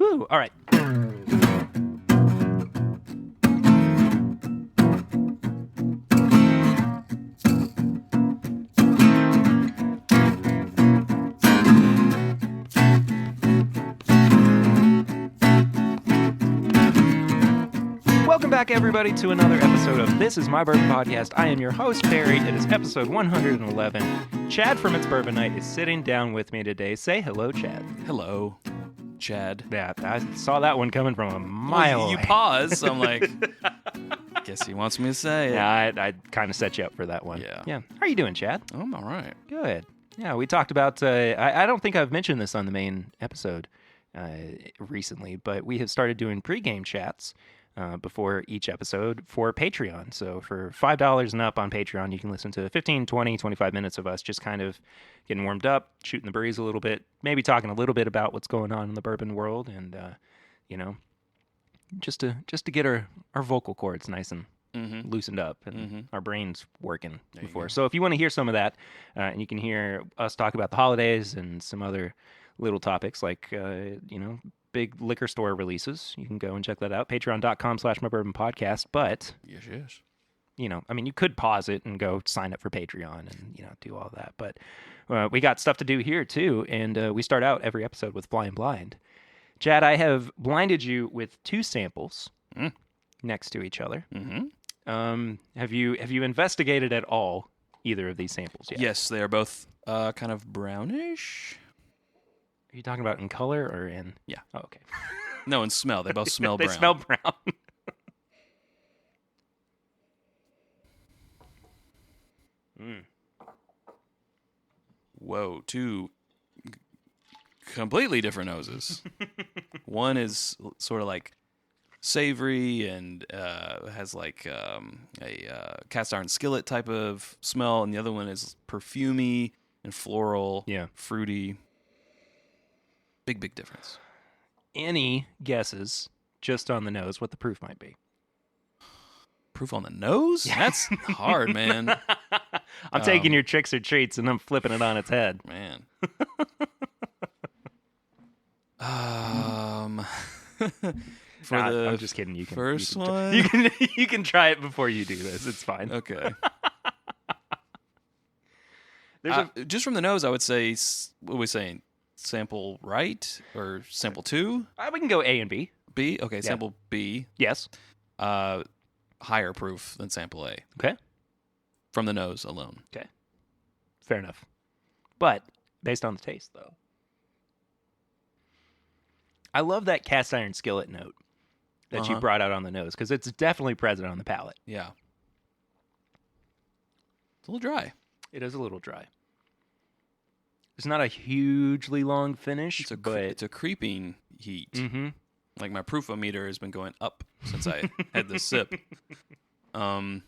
Woo! All right. Welcome back, everybody, to another episode of This Is My Bourbon Podcast. I am your host, Barry. It is episode 111. Chad from It's Bourbon Night is sitting down with me today. Say hello, Chad. Hello, Chad. Yeah, I saw that one coming from a mile You away. paused, so I'm like, guess he wants me to say it. Yeah, I kind of set you up for that one. Yeah. How are you doing, Chad? I'm all right. Good. Yeah, we talked about, I don't think I've mentioned this on the main episode recently, but we have started doing pregame chats before each episode for Patreon. So for $5 and up on Patreon, you can listen to 15, 20, 25 minutes of us just kind of getting warmed up, shooting the breeze a little bit, maybe talking a little bit about what's going on in the bourbon world, and, just to get our vocal cords nice and loosened up and our brains working before. So if you want to hear some of that, and you can hear us talk about the holidays and some other little topics like, big liquor store releases, you can go and check that out. Patreon.com/mybourbonpodcast. But, Yes. you could pause it and go sign up for Patreon and, do all that. But we got stuff to do here too. And we start out every episode with Flying Blind. Chad, I have blinded you with two samples next to each other. Mm-hmm. Have you investigated at all either of these samples yet? Yes, they are both kind of brownish. Are you talking about in color or in? Yeah. Oh, okay. No, in smell. They both smell They brown. smell brown. Whoa, two completely different noses. One is sort of like savory and has like a cast iron skillet type of smell, and the other one is perfumey and floral, fruity. Big difference. Any guesses, just on the nose, what the proof might be? Proof on the nose? That's hard, man. I'm taking your tricks or treats and I'm flipping it on its head. Man. For the I'm just kidding. You can first one. one. You can try it before you do this. It's fine. Okay. Just from the nose, I would say. What are we saying? Sample right or sample 2? We can go A and B. B. Okay. Sample B. Yes. Higher proof than sample A. Okay. From the nose alone. Okay. Fair enough. But based on the taste, though, I love that cast iron skillet note that you brought out on the nose because it's definitely present on the palate. Yeah. It's a little dry. It is a little dry. It's not a hugely long finish, but it's a creeping heat. Mm-hmm. Like my proofometer has been going up since I had this sip. I don't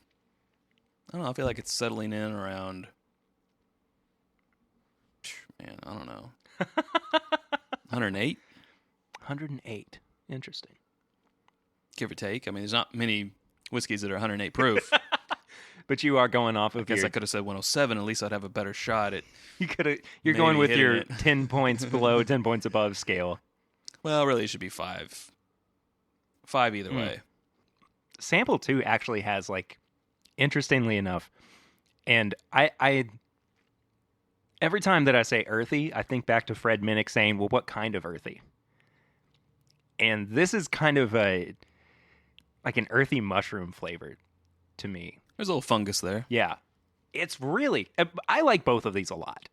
know. I feel like it's settling in around. Man, I don't know. 108? 108. Interesting. Give or take. I mean, there's not many whiskeys that are 108 proof. But you are going off of I guess I could have said 107. At least I'd have a better shot at. You're going with your it. 10 points below, 10 points above scale. Well, really, it should be 5. 5 either way. Sample 2 actually has, interestingly enough, and I every time that I say earthy, I think back to Fred Minnick saying, well, what kind of earthy? And this is kind of an earthy mushroom flavor to me. There's a little fungus there. Yeah. It's really, I like both of these a lot.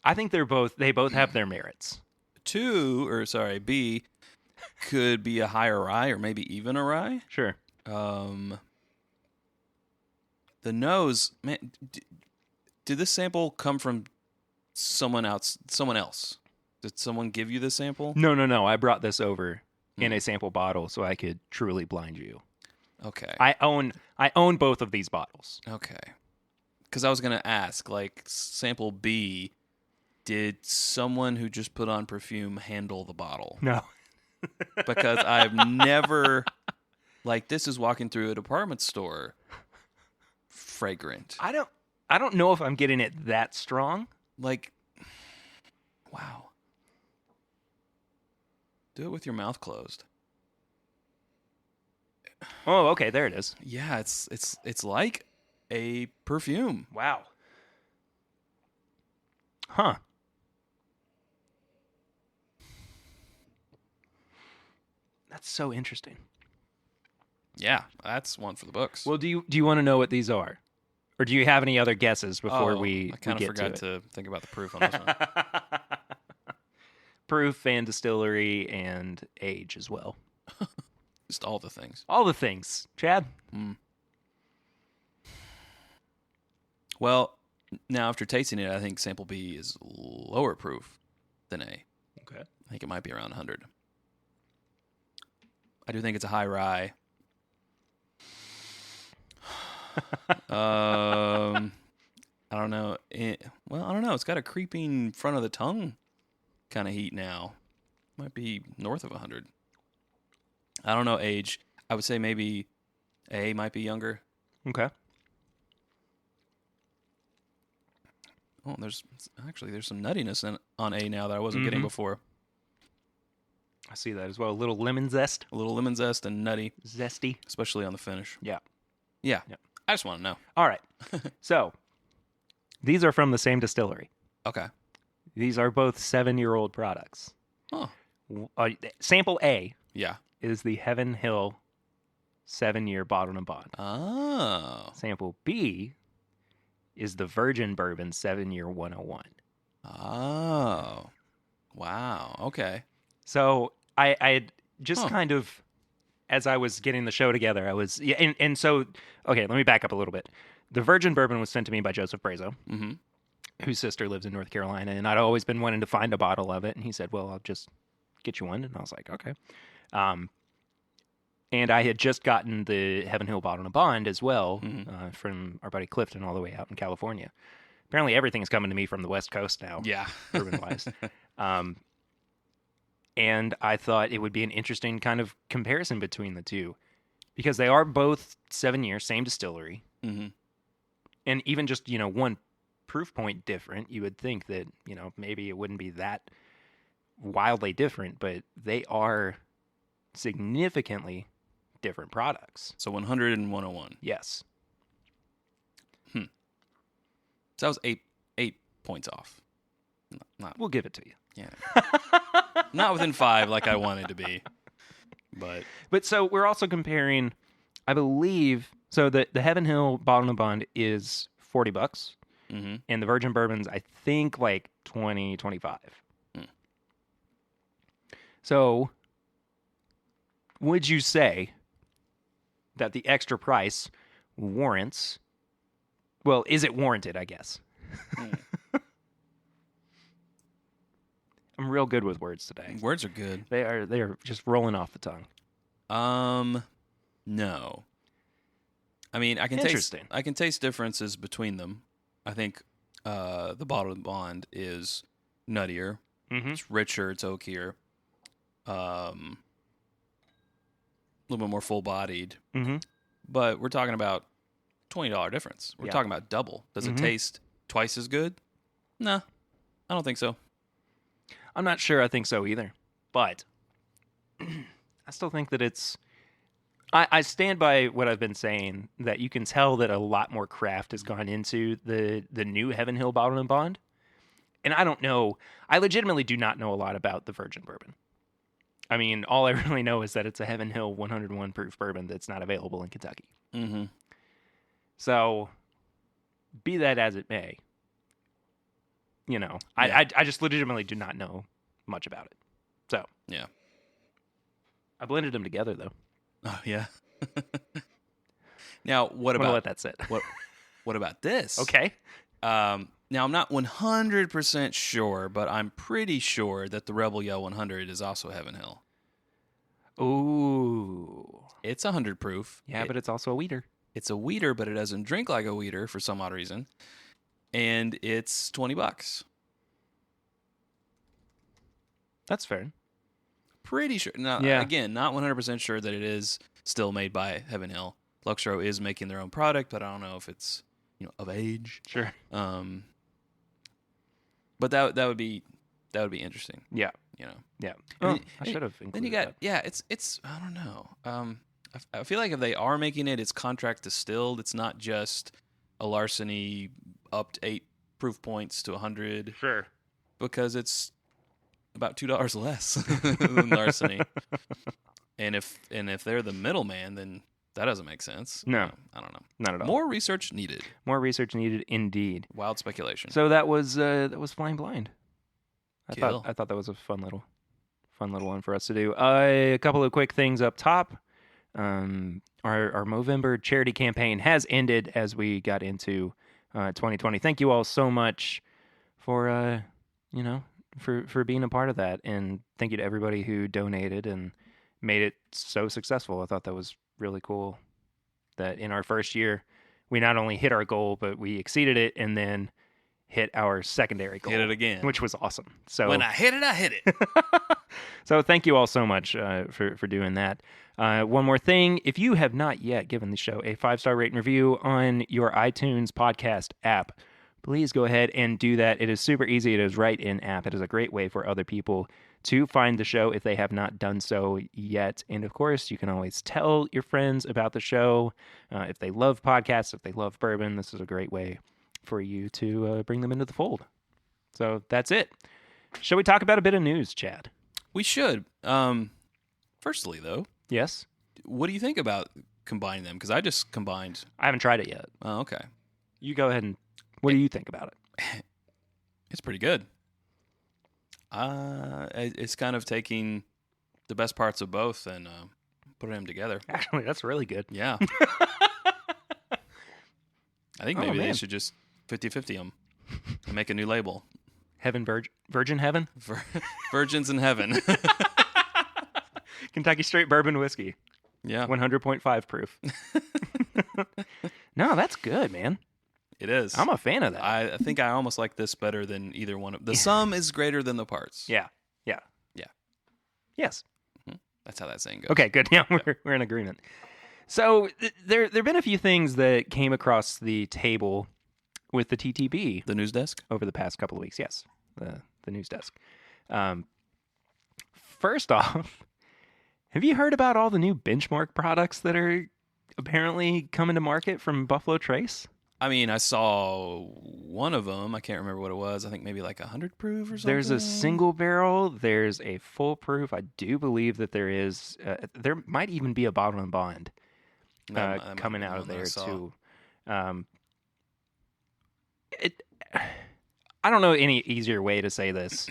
I think they both have their merits. B could be a higher rye or maybe even a rye. Sure. The nose, man, did this sample come from someone else? Did someone give you this sample? No. I brought this over in a sample bottle so I could truly blind you. Okay. I own both of these bottles. Okay. Because I was going to ask, sample B, did someone who just put on perfume handle the bottle? No. Because I've never, this is walking through a department store fragrant. I don't know if I'm getting it that strong. Wow. Do it with your mouth closed. Oh, okay, there it is. Yeah, it's like a perfume. Wow. Huh. That's so interesting. Yeah, that's one for the books. Well, do you want to know what these are? Or do you have any other guesses before I kind of forgot to to think about the proof on this one. Proof and distillery and age as well. Just all the things. All the things. Chad? Well, now after tasting it, I think sample B is lower proof than A. Okay. I think it might be around 100. I do think it's a high rye. I don't know. I don't know. It's got a creeping front of the tongue kind of heat now. Might be north of 100. I don't know age. I would say maybe A might be younger. Okay. Oh, there's some nuttiness on A now that I wasn't getting before. I see that as well. A little lemon zest. A little lemon zest and nutty, Zesty. especially on the finish. Yeah. Yeah. I just want to know. All right. So, these are from the same distillery. Okay. These are both 7-year-old products. Oh. Sample A Yeah. is the Heaven Hill 7-year bottle and bond. Oh. Sample B is the Virgin Bourbon 7-year 101. Oh. Wow. Okay. So I had just kind of, as I was getting the show together, I was, so, okay, let me back up a little bit. The Virgin Bourbon was sent to me by Joseph Brazo, whose sister lives in North Carolina, and I'd always been wanting to find a bottle of it, and he said, well, I'll just get you one, and I was like, okay. And I had just gotten the Heaven Hill bottle and bond as well from our buddy Clifton all the way out in California. Apparently everything's coming to me from the West Coast now, bourbon-wise. And I thought it would be an interesting kind of comparison between the two because they are both 7 years, same distillery. And even just, one proof point different, you would think that, maybe it wouldn't be that wildly different, but they are significantly different products. So 100 and 101. Yes. So that was eight points off. Not We'll give it to you. Yeah. Not within 5 like I wanted to be. But so we're also comparing, I believe, so the Heaven Hill bottle and bond is $40, and the Virgin Bourbon's I think like 20, 25. So would you say that the extra price warrants? Well, is it warranted? I guess. I'm real good with words today. Words are good. They are just rolling off the tongue. No. I mean, I can taste differences between them. I think the bottle and bond is nuttier. It's richer. It's oakier. A little bit more full-bodied. But we're talking about $20 difference. We're talking about double. Does it taste twice as good? No, I don't think so. I'm not sure I think so either. But I still think that it's... I stand by what I've been saying, that you can tell that a lot more craft has gone into the new Heaven Hill bottle and bond. And I don't know... I legitimately do not know a lot about the Virgin Bourbon. I mean, all I really know is that it's a Heaven Hill 101 proof bourbon that's not available in Kentucky. So, be that as it may, I just legitimately do not know much about it. So, yeah. I blended them together, though. Oh, yeah. Now, what I'm about... gonna let that sit. What about this? Okay. Now, I'm not 100% sure, but I'm pretty sure that the Rebel Yell 100 is also Heaven Hill. Ooh. It's 100 proof. Yeah, but it's also a weeder. It's a weeder, but it doesn't drink like a weeder for some odd reason. And it's $20. That's fair. Pretty sure. Now, again, not 100% sure that it is still made by Heaven Hill. Luxro is making their own product, but I don't know if it's of age. Sure. But that would be interesting. Yeah. you know. Yeah. And Oh, then- I should have included Then you got that. it's I don't know. I feel like if they are making it, it's contract distilled. It's not just a larceny upped 8 proof points to 100 Sure. because it's about $2 less than larceny. And if they're the middleman, then that doesn't make sense. No. I don't know. Not at all. More research needed. More research needed, indeed. Wild speculation. So that was Flying Blind. Kill. I thought that was a fun little one for us to do. A couple of quick things up top. Our Movember charity campaign has ended as we got into 2020. Thank you all so much for for being a part of that, and thank you to everybody who donated and made it so successful. I thought that was really cool that in our first year we not only hit our goal, but we exceeded it and then hit our secondary goal. Hit it again. Which was awesome. So when I hit it. so thank you all so much for doing that. One more thing, if you have not yet given the show a 5-star rate and review on your iTunes podcast app, please go ahead and do that. It is super easy. It is right in app. It is a great way for other people to find the show if they have not done so yet. And of course, you can always tell your friends about the show. If they love podcasts, if they love bourbon, this is a great way for you to bring them into the fold. So that's it. Shall we talk about a bit of news, Chad? We should. Firstly, though, Yes? what do you think about combining them? Because I just combined. I haven't tried it yet. Oh, okay. You go ahead and what do you think about it? It's pretty good. It's kind of taking the best parts of both and putting them together. Actually, that's really good. Yeah. I think Oh, maybe they man. should just 50-50 them and make a new label. Heaven Virgin Heaven? Virgins in Heaven. Kentucky Straight Bourbon Whiskey. Yeah, 100.5 proof. No, that's good, man. it is. I'm a fan of that. I think I almost like this better than either one. The sum is greater than the parts. Yeah. Yes. That's how that saying goes. Okay, good. Yeah, we're in agreement. So there've been a few things that came across the table with the TTB The news desk? over the past couple of weeks. Yes, the news desk. First off, have you heard about all the new benchmark products that are apparently coming to market from Buffalo Trace? I mean, I saw one of them. I can't remember what it was. I think maybe like 100 proof or something. There's a single barrel. There's a full proof. I do believe that there is. There might even be a bottle and bond That might coming be out one of that I there saw. too. I don't know any easier way to say this.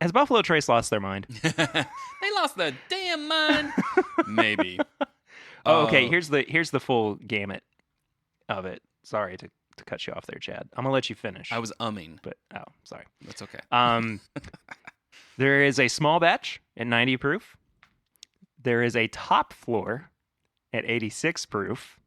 Has Buffalo Trace lost their mind? They lost their damn mind. Maybe. Oh, okay. Here's the full gamut of it. Sorry to cut you off there, Chad. I'm gonna let you finish. I was umming. but sorry. That's okay. There is a small batch at 90 proof. There is a top floor at 86 proof.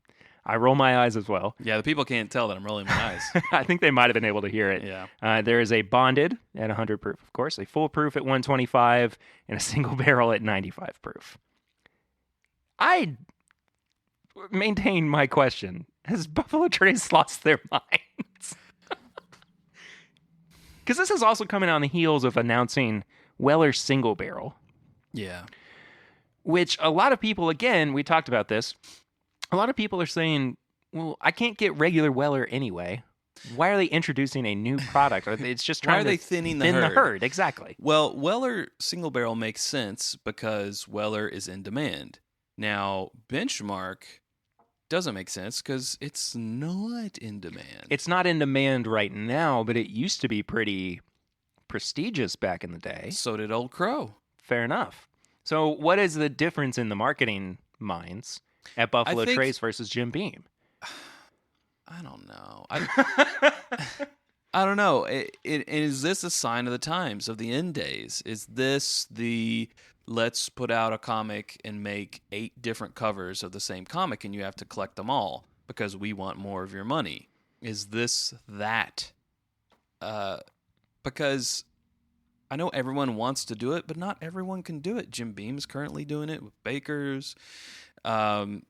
I roll my eyes as well. Yeah, the people can't tell that I'm rolling my eyes. I think they might have been able to hear it. Yeah. There is a bonded at 100 proof, of course, a full proof at 125, and a single barrel at 95 proof. I maintain my question. Has Buffalo Trace lost their minds? Because this is also coming on the heels of announcing Weller Single Barrel, Yeah. which a lot of people, again, we talked about this, a lot of people are saying, well, I can't get regular Weller anyway. Why are they introducing a new product? It's just Why trying are to they thinning the thin herd? the herd. Exactly. Well, Weller single barrel makes sense because Weller is in demand. Now, Benchmark doesn't make sense because it's not in demand. It's not in demand right now, but it used to be pretty prestigious back in the day. So did Old Crow. Fair enough. So what is the difference in the marketing minds at Buffalo think- Trace versus Jim Beam? I don't know. I don't know. Is this a sign of the times, of the end days? Is this the let's put out a comic and make 8 different covers of the same comic and you have to collect them all because we want more of your money? Is this that? Because I know everyone wants to do it, but not everyone can do it. Jim Beam is currently doing it with Baker's and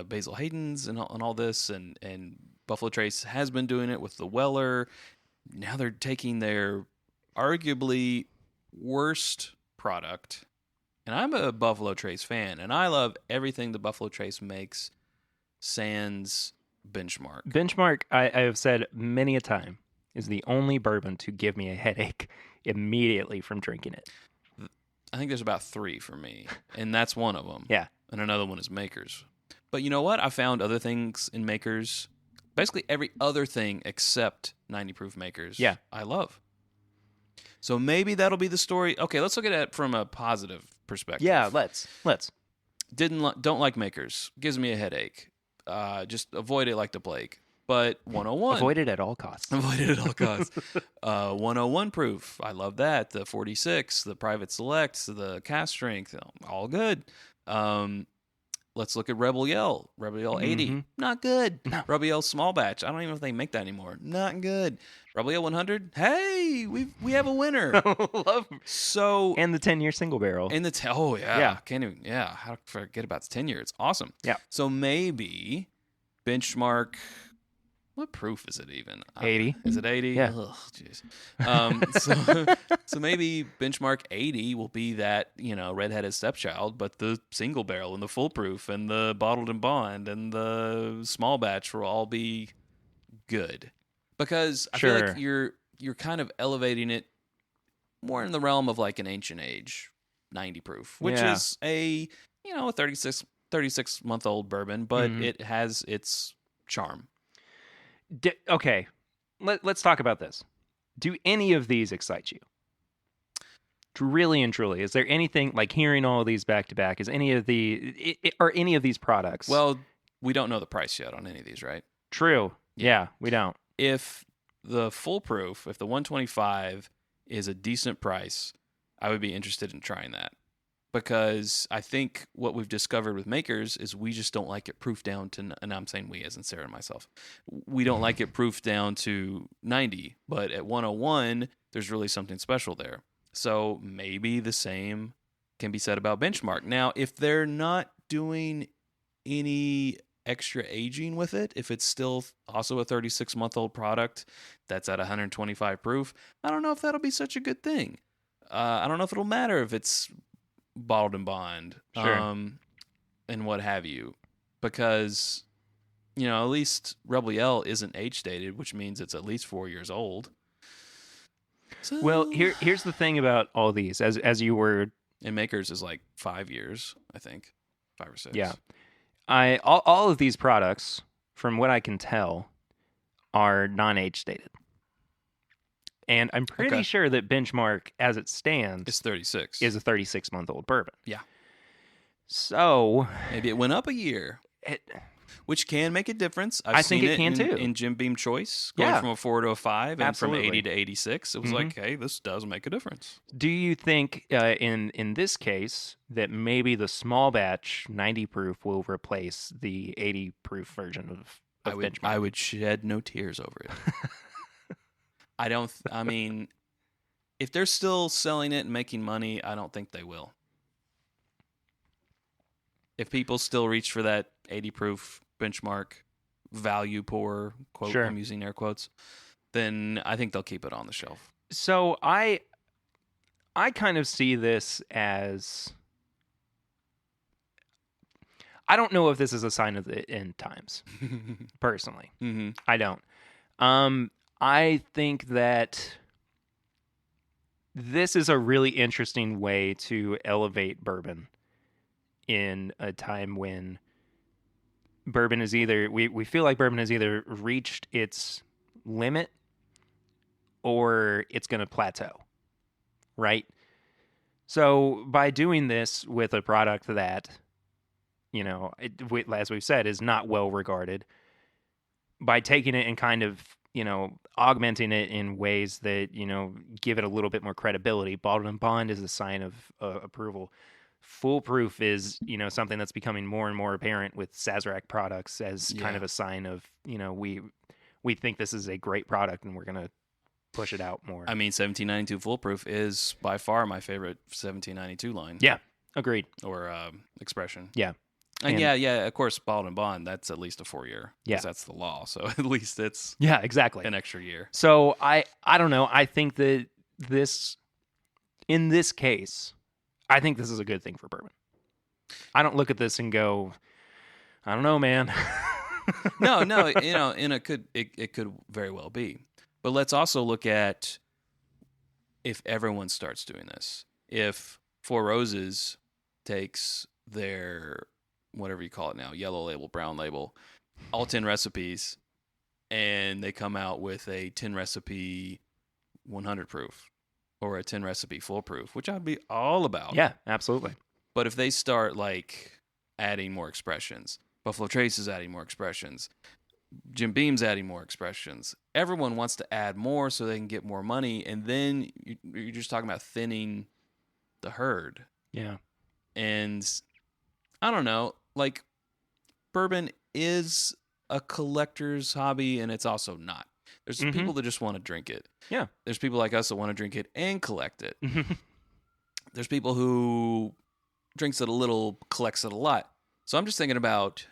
Basil Hayden's and all this, and Buffalo Trace has been doing it with the Weller. Now they're taking their arguably worst product, and I'm a Buffalo Trace fan, and I love everything the Buffalo Trace makes, sans Benchmark. Benchmark, I have said many a time, is the only bourbon to give me a headache immediately from drinking it. I think there's about 3 for me, and that's one of them. Yeah. And another one is Makers. But you know what? I found other things in Makers, basically every other thing except 90 proof Makers. Yeah. I love. So maybe that'll be the story. Okay, let's look at it from a positive perspective. Yeah, let's. Don't like Makers. Gives me a headache. Just avoid it like the plague. But 101. Avoid it at all costs. Avoid it at all costs. 101 proof. I love that. The 46, the private selects, the cast strength, all good. Let's look at Rebel Yell. Rebel Yell 80. Mm-hmm. Not good. No. Rebel Yell small batch. I don't even know if they make that anymore. Not good. Rebel Yell 100. Hey, we have a winner. Love. So And the 10-year single barrel. in the Yeah. Can't even, how to forget about the 10 year? It's awesome. Yeah. So maybe Benchmark. What proof is it even? 80. Is it 80? Yeah. Ugh, jeez. So maybe Benchmark 80 will be that, redheaded stepchild, but the single barrel and the full proof and the bottled and bond and the small batch will all be good. Because I feel like you're kind of elevating it more in the realm of like an ancient age 90 proof, which is a 36-month-old bourbon, but it has its charm. Okay, let's talk about this. Do any of these excite you? Really and truly, is there anything like hearing all of these back to back? Is any of any of these products? Well, we don't know the price yet on any of these, right? True. Yeah, we don't. If the full proof, if the 125 is a decent price, I would be interested in trying that. Because I think what we've discovered with Makers is we just don't like it proof down to, and I'm saying we as in Sarah and myself, we don't like it proof down to 90, but at 101, there's really something special there. So maybe the same can be said about Benchmark. Now, if they're not doing any extra aging with it, if it's still also a 36-month-old product that's at 125 proof, I don't know if that'll be such a good thing. I don't know if it'll matter if it's bottled and bond, Sure. and what have you, because at least Rebel Yell isn't age stated, which means it's at least 4 years old. So, Well, here's the thing about all these, as you were, and Makers is like 5 years, I think, 5 or 6. yeah. All of these products, from what I can tell, are non-age stated. And I'm pretty sure that Benchmark, as it stands, It's 36. is a 36-month-old bourbon. Yeah. So Maybe it went up a year, which can make a difference. I think seen it can too. In Jim Beam Choice, going Yeah. from a 4 to a 5, and Absolutely. from 80 to 86. It was like, hey, this does make a difference. do you think, in this case, that maybe the small batch 90 proof will replace the 80 proof version of Benchmark? I would shed no tears over it. I mean, if they're still selling it and making money, I don't think they will. If people still reach for that 80 proof Benchmark value pour, quote, Sure. I'm using air quotes, then I think they'll keep it on the shelf. So I kind of see this as, I don't know if this is a sign of the end times, personally. Mm-hmm. I don't. I think that this is a really interesting way to elevate bourbon in a time when bourbon is either, we feel like bourbon has either reached its limit or it's going to plateau, right? So by doing this with a product that, as we've said, is not well regarded, by taking it and kind of, augmenting it in ways that, give it a little bit more credibility. Bottled and bond is a sign of approval. Foolproof is, something that's becoming more and more apparent with Sazerac products as kind of a sign of, we think this is a great product and we're going to push it out more. I mean, 1792 Foolproof is by far my favorite 1792 line. Yeah, agreed. Or expression. Yeah. And yeah, of course, bottled and bond, that's at least a 4 year. Yeah. Because that's the law. So at least it's exactly an extra year. So I don't know. I think that this, in this case, I think this is a good thing for bourbon. I don't look at this and go, I don't know, man. No, and it could very well be. But let's also look at if everyone starts doing this. If Four Roses takes their, whatever you call it now, yellow label, brown label, all 10 recipes, and they come out with a 10 recipe 100 proof or a 10 recipe full proof, which I'd be all about. Yeah, absolutely. But if they start like adding more expressions, Buffalo Trace is adding more expressions, Jim Beam's adding more expressions, everyone wants to add more so they can get more money, and then you're just talking about thinning the herd. Yeah. And I don't know, like bourbon is a collector's hobby, and it's also not. There's people that just want to drink it. Yeah. There's people like us that want to drink it and collect it. There's people who drinks it a little, collects it a lot. So I'm just thinking about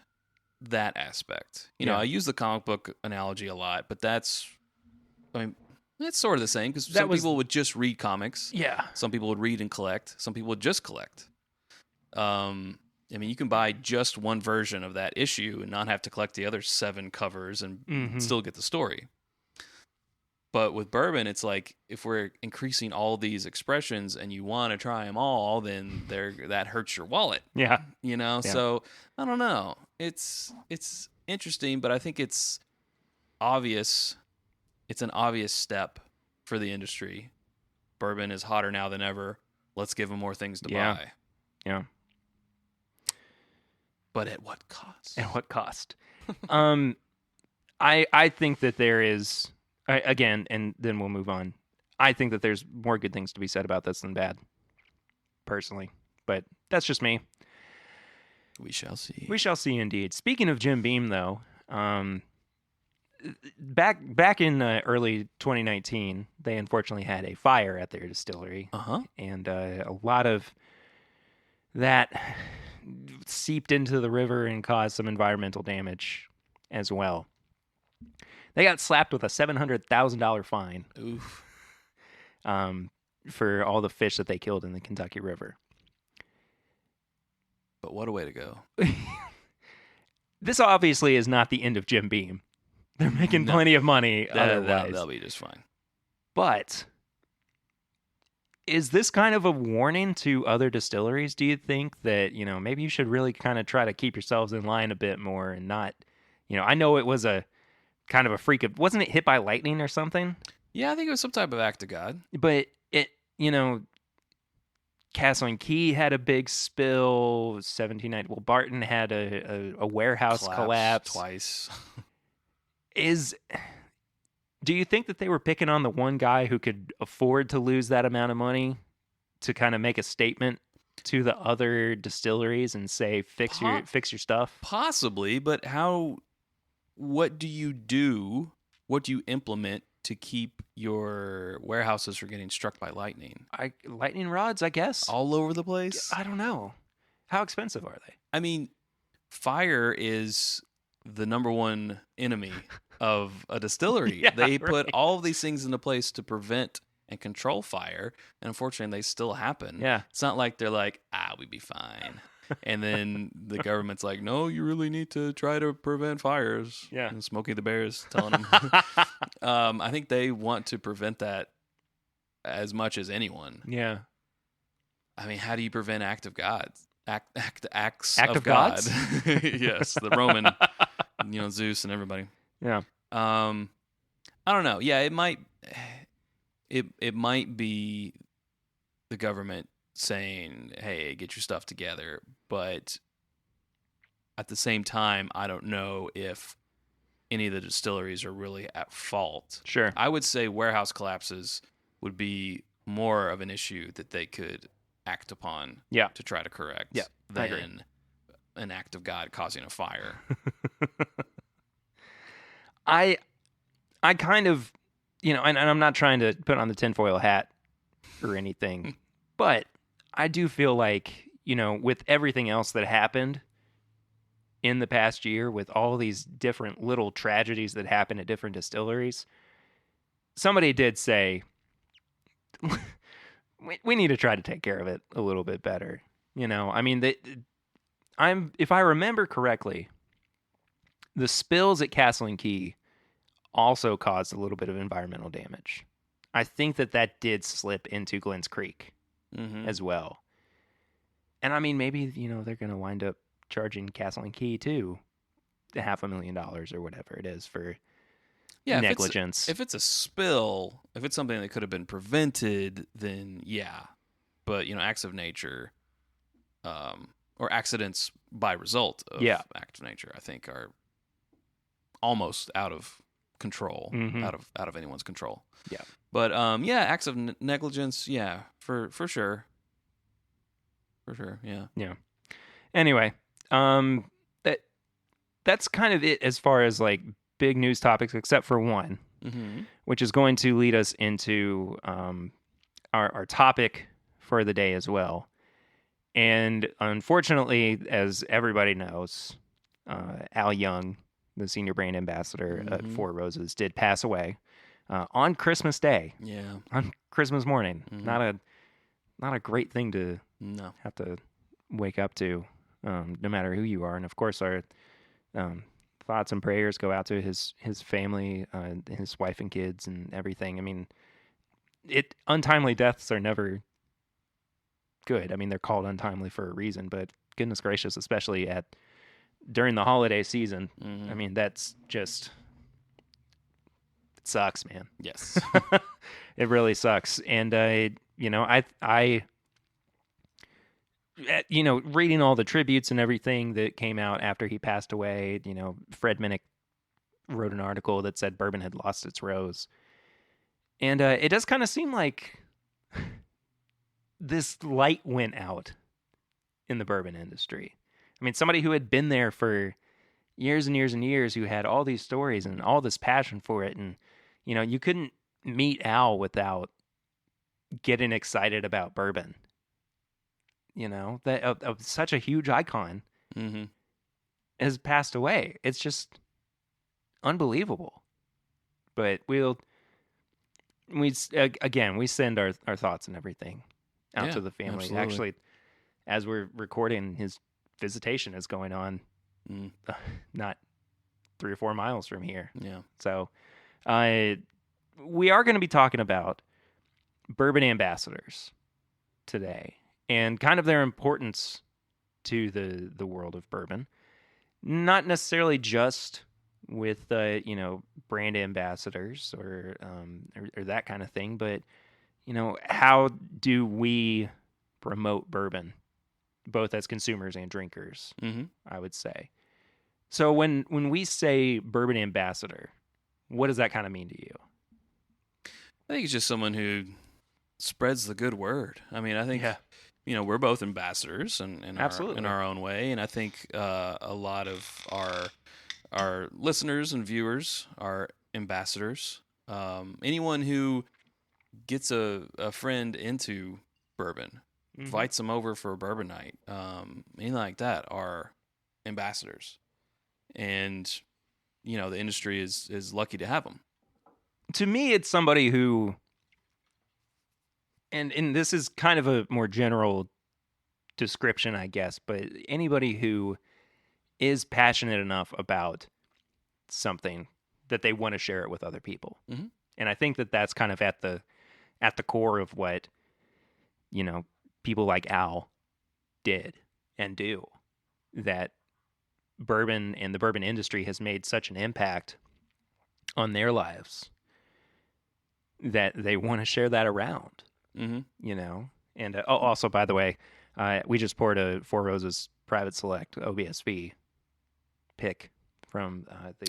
that aspect. You know, I use the comic book analogy a lot, but that's sort of the same because some people would just read comics. Yeah. Some people would read and collect. Some people would just collect. I mean, you can buy just one version of that issue and not have to collect the other 7 covers and still get the story. But with bourbon, it's like if we're increasing all these expressions and you want to try them all, then that hurts your wallet. Yeah. You know? Yeah. So, I don't know. It's interesting, but I think it's obvious. It's an obvious step for the industry. Bourbon is hotter now than ever. Let's give them more things to buy. Yeah. But at what cost? At what cost? I think that there is, again, and then we'll move on. I think that there's more good things to be said about this than bad, personally. But that's just me. We shall see. We shall see, indeed. Speaking of Jim Beam, though, back in early 2019, they unfortunately had a fire at their distillery. And a lot of that seeped into the river and caused some environmental damage as well. They got slapped with a $700,000 fine. Oof. For all the fish that they killed in the Kentucky River. But what a way to go. This obviously is not the end of Jim Beam. They're making plenty of money otherwise. They'll be just fine. But is this kind of a warning to other distilleries? Do you think that, maybe you should really kind of try to keep yourselves in line a bit more and not, I know it was a kind of a freak of, wasn't it hit by lightning or something? Yeah, I think it was some type of act of God. But it, Castle and Key had a big spill. 1790. Well, Barton had a warehouse collapse twice. Do you think that they were picking on the one guy who could afford to lose that amount of money to kind of make a statement to the other distilleries and say, fix your stuff? Possibly, but what do you do? What do you implement to keep your warehouses from getting struck by lightning? Lightning rods, I guess. All over the place? I don't know. How expensive are they? I mean, fire is the number one enemy of a distillery. They put all of these things into place to prevent and control fire, and unfortunately they still happen. Yeah. It's not like they're like, we'd be fine. And then the government's like, no, you really need to try to prevent fires. Yeah. And Smokey the Bear's telling them. I think they want to prevent that as much as anyone. Yeah. I mean, how do you prevent acts of God? Acts of God. gods? Yes, the Roman, Zeus and everybody. Yeah. I don't know. Yeah, it might be the government saying, hey, get your stuff together. But at the same time, I don't know if any of the distilleries are really at fault. Sure. I would say warehouse collapses would be more of an issue that they could act upon to try to correct than an act of God causing a fire. I kind of, and I'm not trying to put on the tinfoil hat or anything, but I do feel like, with everything else that happened in the past year, with all these different little tragedies that happened at different distilleries, somebody did say, we need to try to take care of it a little bit better. I mean, if I remember correctly, the spills at Castle and Key also caused a little bit of environmental damage. I think that did slip into Glens Creek as well. And I mean, maybe, they're going to wind up charging Castle and Key too, $500,000 or whatever it is for negligence. If it's a spill, if it's something that could have been prevented, then yeah. But, acts of nature, or accidents by result of acts of nature, I think are almost out of control, out of anyone's control. Yeah. But acts of negligence, for sure. For sure, yeah. Yeah. Anyway, that's kind of it as far as like big news topics, except for one, which is going to lead us into our topic for the day as well. And unfortunately, as everybody knows, Al Young, the senior brand ambassador at Four Roses, did pass away on Christmas Day. Yeah, on Christmas morning. Not a great thing to have to wake up to, no matter who you are. And of course, our thoughts and prayers go out to his family, his wife and kids, and everything. I mean, untimely deaths are never good. I mean, they're called untimely for a reason, but goodness gracious, especially during the holiday season. I mean, that's just, it sucks, man. Yes. It really sucks. And reading all the tributes and everything that came out after he passed away, Fred Minnick wrote an article that said bourbon had lost its rose. And it does kind of seem like this light went out in the bourbon industry. I mean, somebody who had been there for years and years and years, who had all these stories and all this passion for it. And, you couldn't meet Al without getting excited about bourbon. That of such a huge icon has passed away. It's just unbelievable. But we send our thoughts and everything out to the family. Absolutely. Actually, as we're recording, his visitation is going on not 3 or 4 miles from here. Yeah. So we are going to be talking about bourbon ambassadors today and kind of their importance to the world of bourbon. Not necessarily just with brand ambassadors or that kind of thing, but how do we promote bourbon both as consumers and drinkers? I would say. So when we say bourbon ambassador, what does that kind of mean to you? I think it's just someone who spreads the good word. I mean, I think we're both ambassadors in our own way, and I think a lot of our listeners and viewers are ambassadors. Anyone who gets a friend into bourbon, invites them over for a bourbon night, anything like that, are ambassadors. And the industry is lucky to have them. To me, it's somebody who, and this is kind of a more general description, I guess, but anybody who is passionate enough about something that they want to share it with other people. And I think that that's kind of at the core of what, people like Al did and do, that bourbon and the bourbon industry has made such an impact on their lives that they want to share that around, And also, by the way, we just poured a Four Roses Private Select OBSV pick from the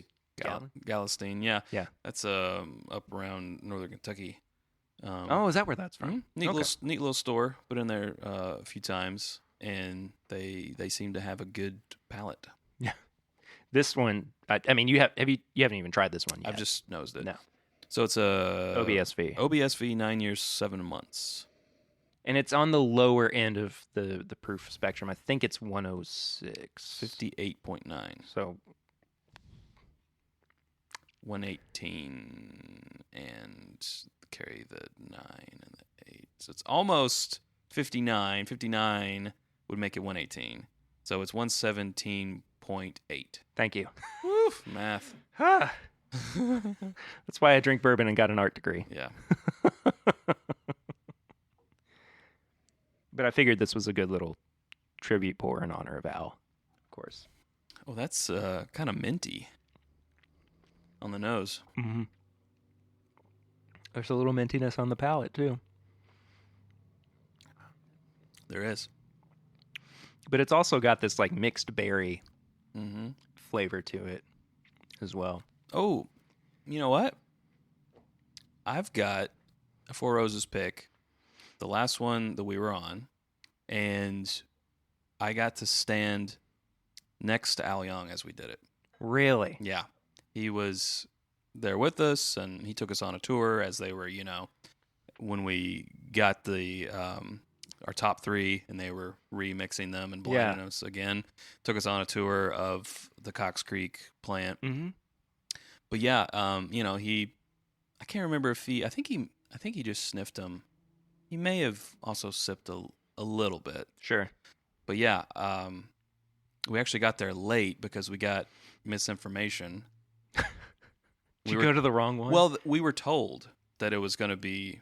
Galveston. Yeah. That's up around northern Kentucky. Is that where that's from? Neat little store. Been in there a few times, and they seem to have a good palate. Yeah. This one, I mean, you haven't even tried this one yet. I've just nosed it. No. So it's a OBSV 9 years 7 months, and it's on the lower end of the proof spectrum. I think it's 106, 58.9. So 118 and carry the 9 and the 8. So it's almost 59. 59 would make it 118. So it's 117.8. Thank you. Woof, math. That's why I drink bourbon and got an art degree. Yeah. But I figured this was a good little tribute pour in honor of Al, of course. Oh, that's kind of minty on the nose. Mm-hmm. There's a little mintiness on the palate, too. There is. But it's also got this, like, mixed berry Mm-hmm. flavor to it as well. Oh, you know what? I've got a Four Roses pick, the last one that we were on, and I got to stand next to Al Young as we did it. Really? Yeah. He was there with us, and he took us on a tour as they were, when we got the our top 3, and they were remixing them and blending us again. Took us on a tour of the Cox Creek plant. Mm-hmm. But yeah, I can't remember if I think he just sniffed them. He may have also sipped a little bit. Sure. But yeah, we actually got there late because we got misinformation. Did you go to the wrong one? Well, we were told that it was going to be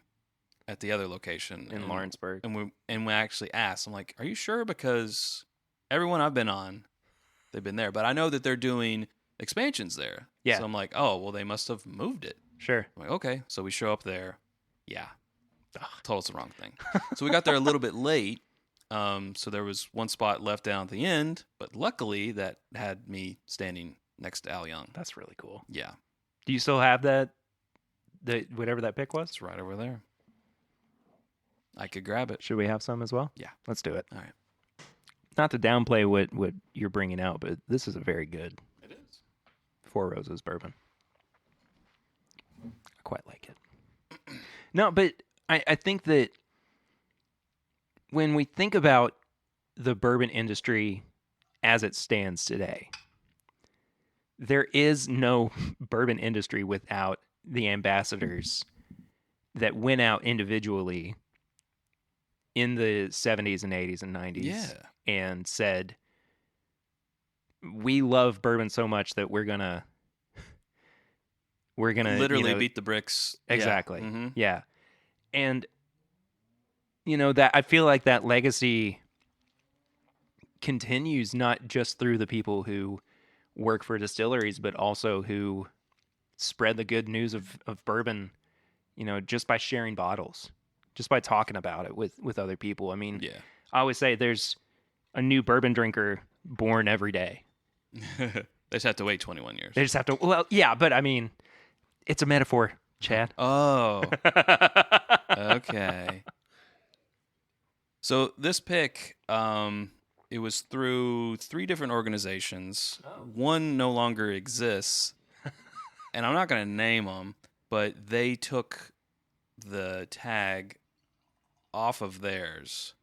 at the other location in Lawrenceburg. And we actually asked. I'm like, "Are you sure?" Because everyone I've been on, they've been there, but I know that they're doing expansions there. Yeah. So I'm like, "Oh, well, they must have moved it." Sure. I'm like, "Okay." So we show up there. Yeah. Told us the wrong thing. So we got there a little bit late. So there was one spot left down at the end, but luckily that had me standing next to Al Young. That's really cool. Yeah. Do you still have that? Whatever that pick was? It's right over there. I could grab it. Should we have some as well? Yeah. Let's do it. All right. Not to downplay what you're bringing out, but this is a very good It is. Four Roses bourbon. I quite like it. No, but I think that when we think about the bourbon industry as it stands today, there is no bourbon industry without the ambassadors that went out individually in the 70s and 80s and 90s and said, we love bourbon so much that we're gonna literally beat the bricks. Exactly. Yeah. Mm-hmm. Yeah. And that I feel like that legacy continues not just through the people who work for distilleries, but also who spread the good news of bourbon, just by sharing bottles, just by talking about it with other people. I mean, I always say there's a new bourbon drinker born every day. They just have to wait 21 years. They just have to, well, yeah, but I mean, it's a metaphor, Chad. Oh. Okay. So this pick, it was through 3 different organizations. Oh. One no longer exists, and I'm not going to name them, but they took the tag off of theirs.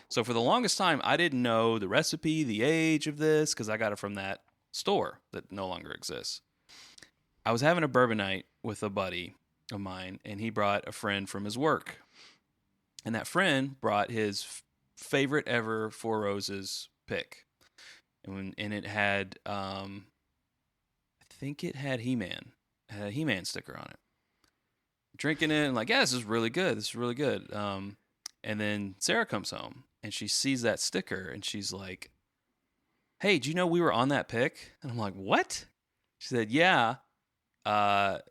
So for the longest time, I didn't know the recipe, the age of this, because I got it from that store that no longer exists. I was having a bourbon night with a buddy of mine, and he brought a friend from his work. And that friend brought his favorite ever Four Roses pick. And it had, I think it had He-Man. It had a He-Man sticker on it. Drinking it and like, yeah, this is really good. This is really good. And then Sarah comes home and she sees that sticker and she's like, hey, do you know we were on that pick? And I'm like, what? She said, yeah.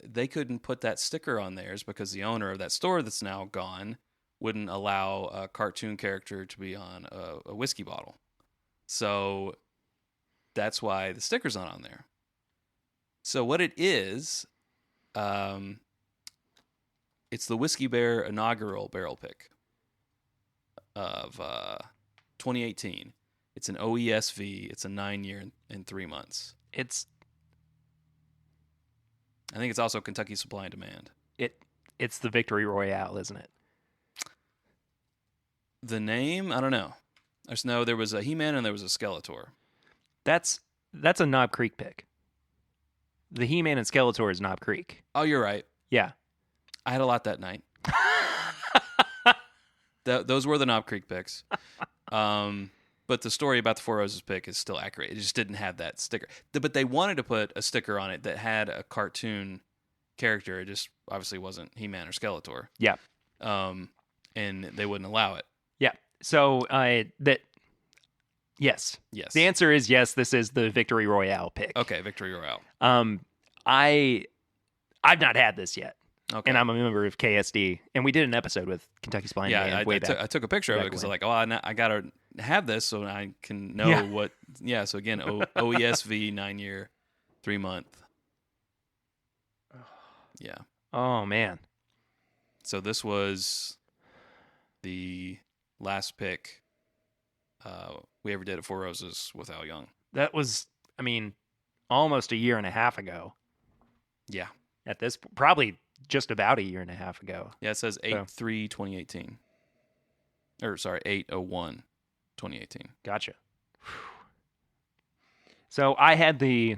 They couldn't put that sticker on theirs because the owner of that store that's now gone wouldn't allow a cartoon character to be on a whiskey bottle. So that's why the sticker's not on there. So what it is, it's the Whiskey Bear inaugural barrel pick of 2018. It's an OESV. It's a 9-year and 3 months. I think it's also Kentucky Supply and Demand. It's the Victory Royale, isn't it? The name, I don't know. I just know there was a He-Man and there was a Skeletor. That's a Knob Creek pick. The He-Man and Skeletor is Knob Creek. Oh, you're right. Yeah. I had a lot that night. those were the Knob Creek picks. But the story about the Four Roses pick is still accurate. It just didn't have that sticker. But they wanted to put a sticker on it that had a cartoon character. It just obviously wasn't He-Man or Skeletor. Yeah. And they wouldn't allow it. Yeah. So yes. Yes. The answer is yes. This is the Victory Royale pick. Okay, Victory Royale. I've not had this yet. Okay. And I'm a member of KSD, and we did an episode with Kentucky Spine Band way back. I took a picture of it because I'm like, I gotta have this so I can know what. Yeah. So again, OESV 9-year, 3-month. Yeah. Oh man. So this was the last pick we ever did at Four Roses with Al Young. That was, almost a year and a half ago. Yeah. At this, probably just about a year and a half ago. Yeah, it says 8/3/2018. Or sorry, 8/01/2018. Gotcha. So I had the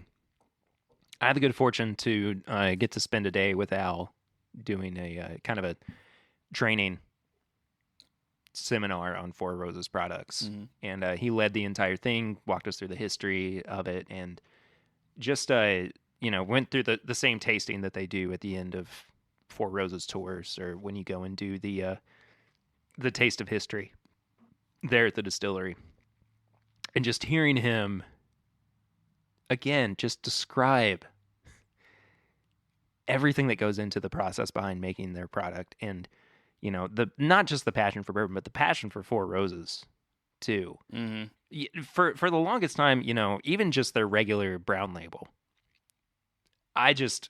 good fortune to get to spend a day with Al doing a kind of a training seminar on Four Roses products. Mm-hmm. And he led the entire thing, walked us through the history of it, and just went through the same tasting that they do at the end of Four Roses tours, or when you go and do the taste of history there at the distillery. And just hearing him again just describe everything that goes into the process behind making their product, and not just the passion for bourbon, but the passion for Four Roses too. Mm-hmm. For the longest time, even just their regular brown label, I just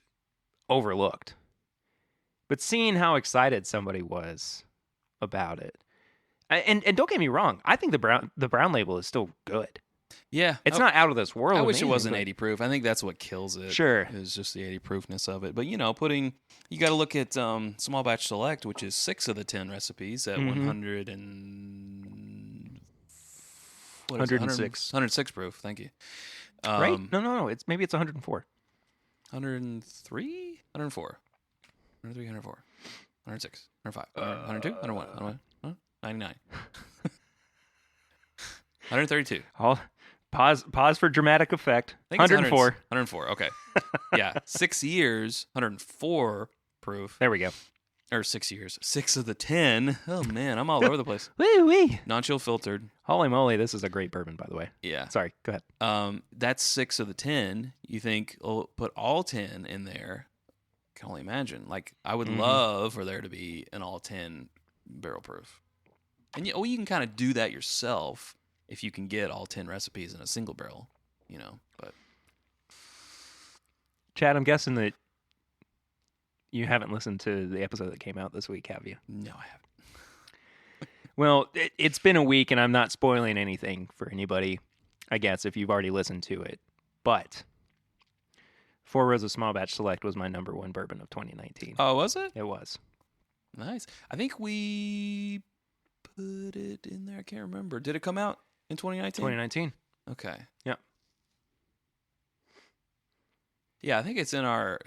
overlooked. But seeing how excited somebody was about it, and don't get me wrong, I think the brown label is still good. Yeah, It's not out of this world. I wish it amazing, wasn't but 80 proof. I think that's what kills it. Sure. Is just the 80 proofness of it. But you got to look at Small Batch Select, which is 6 of the 10 recipes at 100 and what is it? 106. 106 proof. Thank you. Right? No. Maybe it's 104. 103, 104, 103, 104, 106, 105, 102, 101, 101, 99, 132. Pause for dramatic effect. I think it's 104. 104. Okay. Yeah. 6 years, 104 proof. There we go. Or 6 years. 6 of the 10. Oh, man. I'm all over the place. Woo-wee. Non-chill filtered. Holy moly, this is a great bourbon, by the way. Yeah. Sorry, go ahead. That's 6 of the 10. You think, put all 10 in there. I can only imagine. Like, I would love for there to be an all 10 barrel proof. And you can kind of do that yourself if you can get all 10 recipes in a single barrel, but. Chad, I'm guessing that you haven't listened to the episode that came out this week, have you? No, I haven't. Well, it's been a week, and I'm not spoiling anything for anybody, I guess, if you've already listened to it. But Four Roses Small Batch Select was my number one bourbon of 2019. Oh, was it? It was. Nice. I think we put it in there. I can't remember. Did it come out in 2019? 2019. Okay. Yeah. Yeah, I think it's in our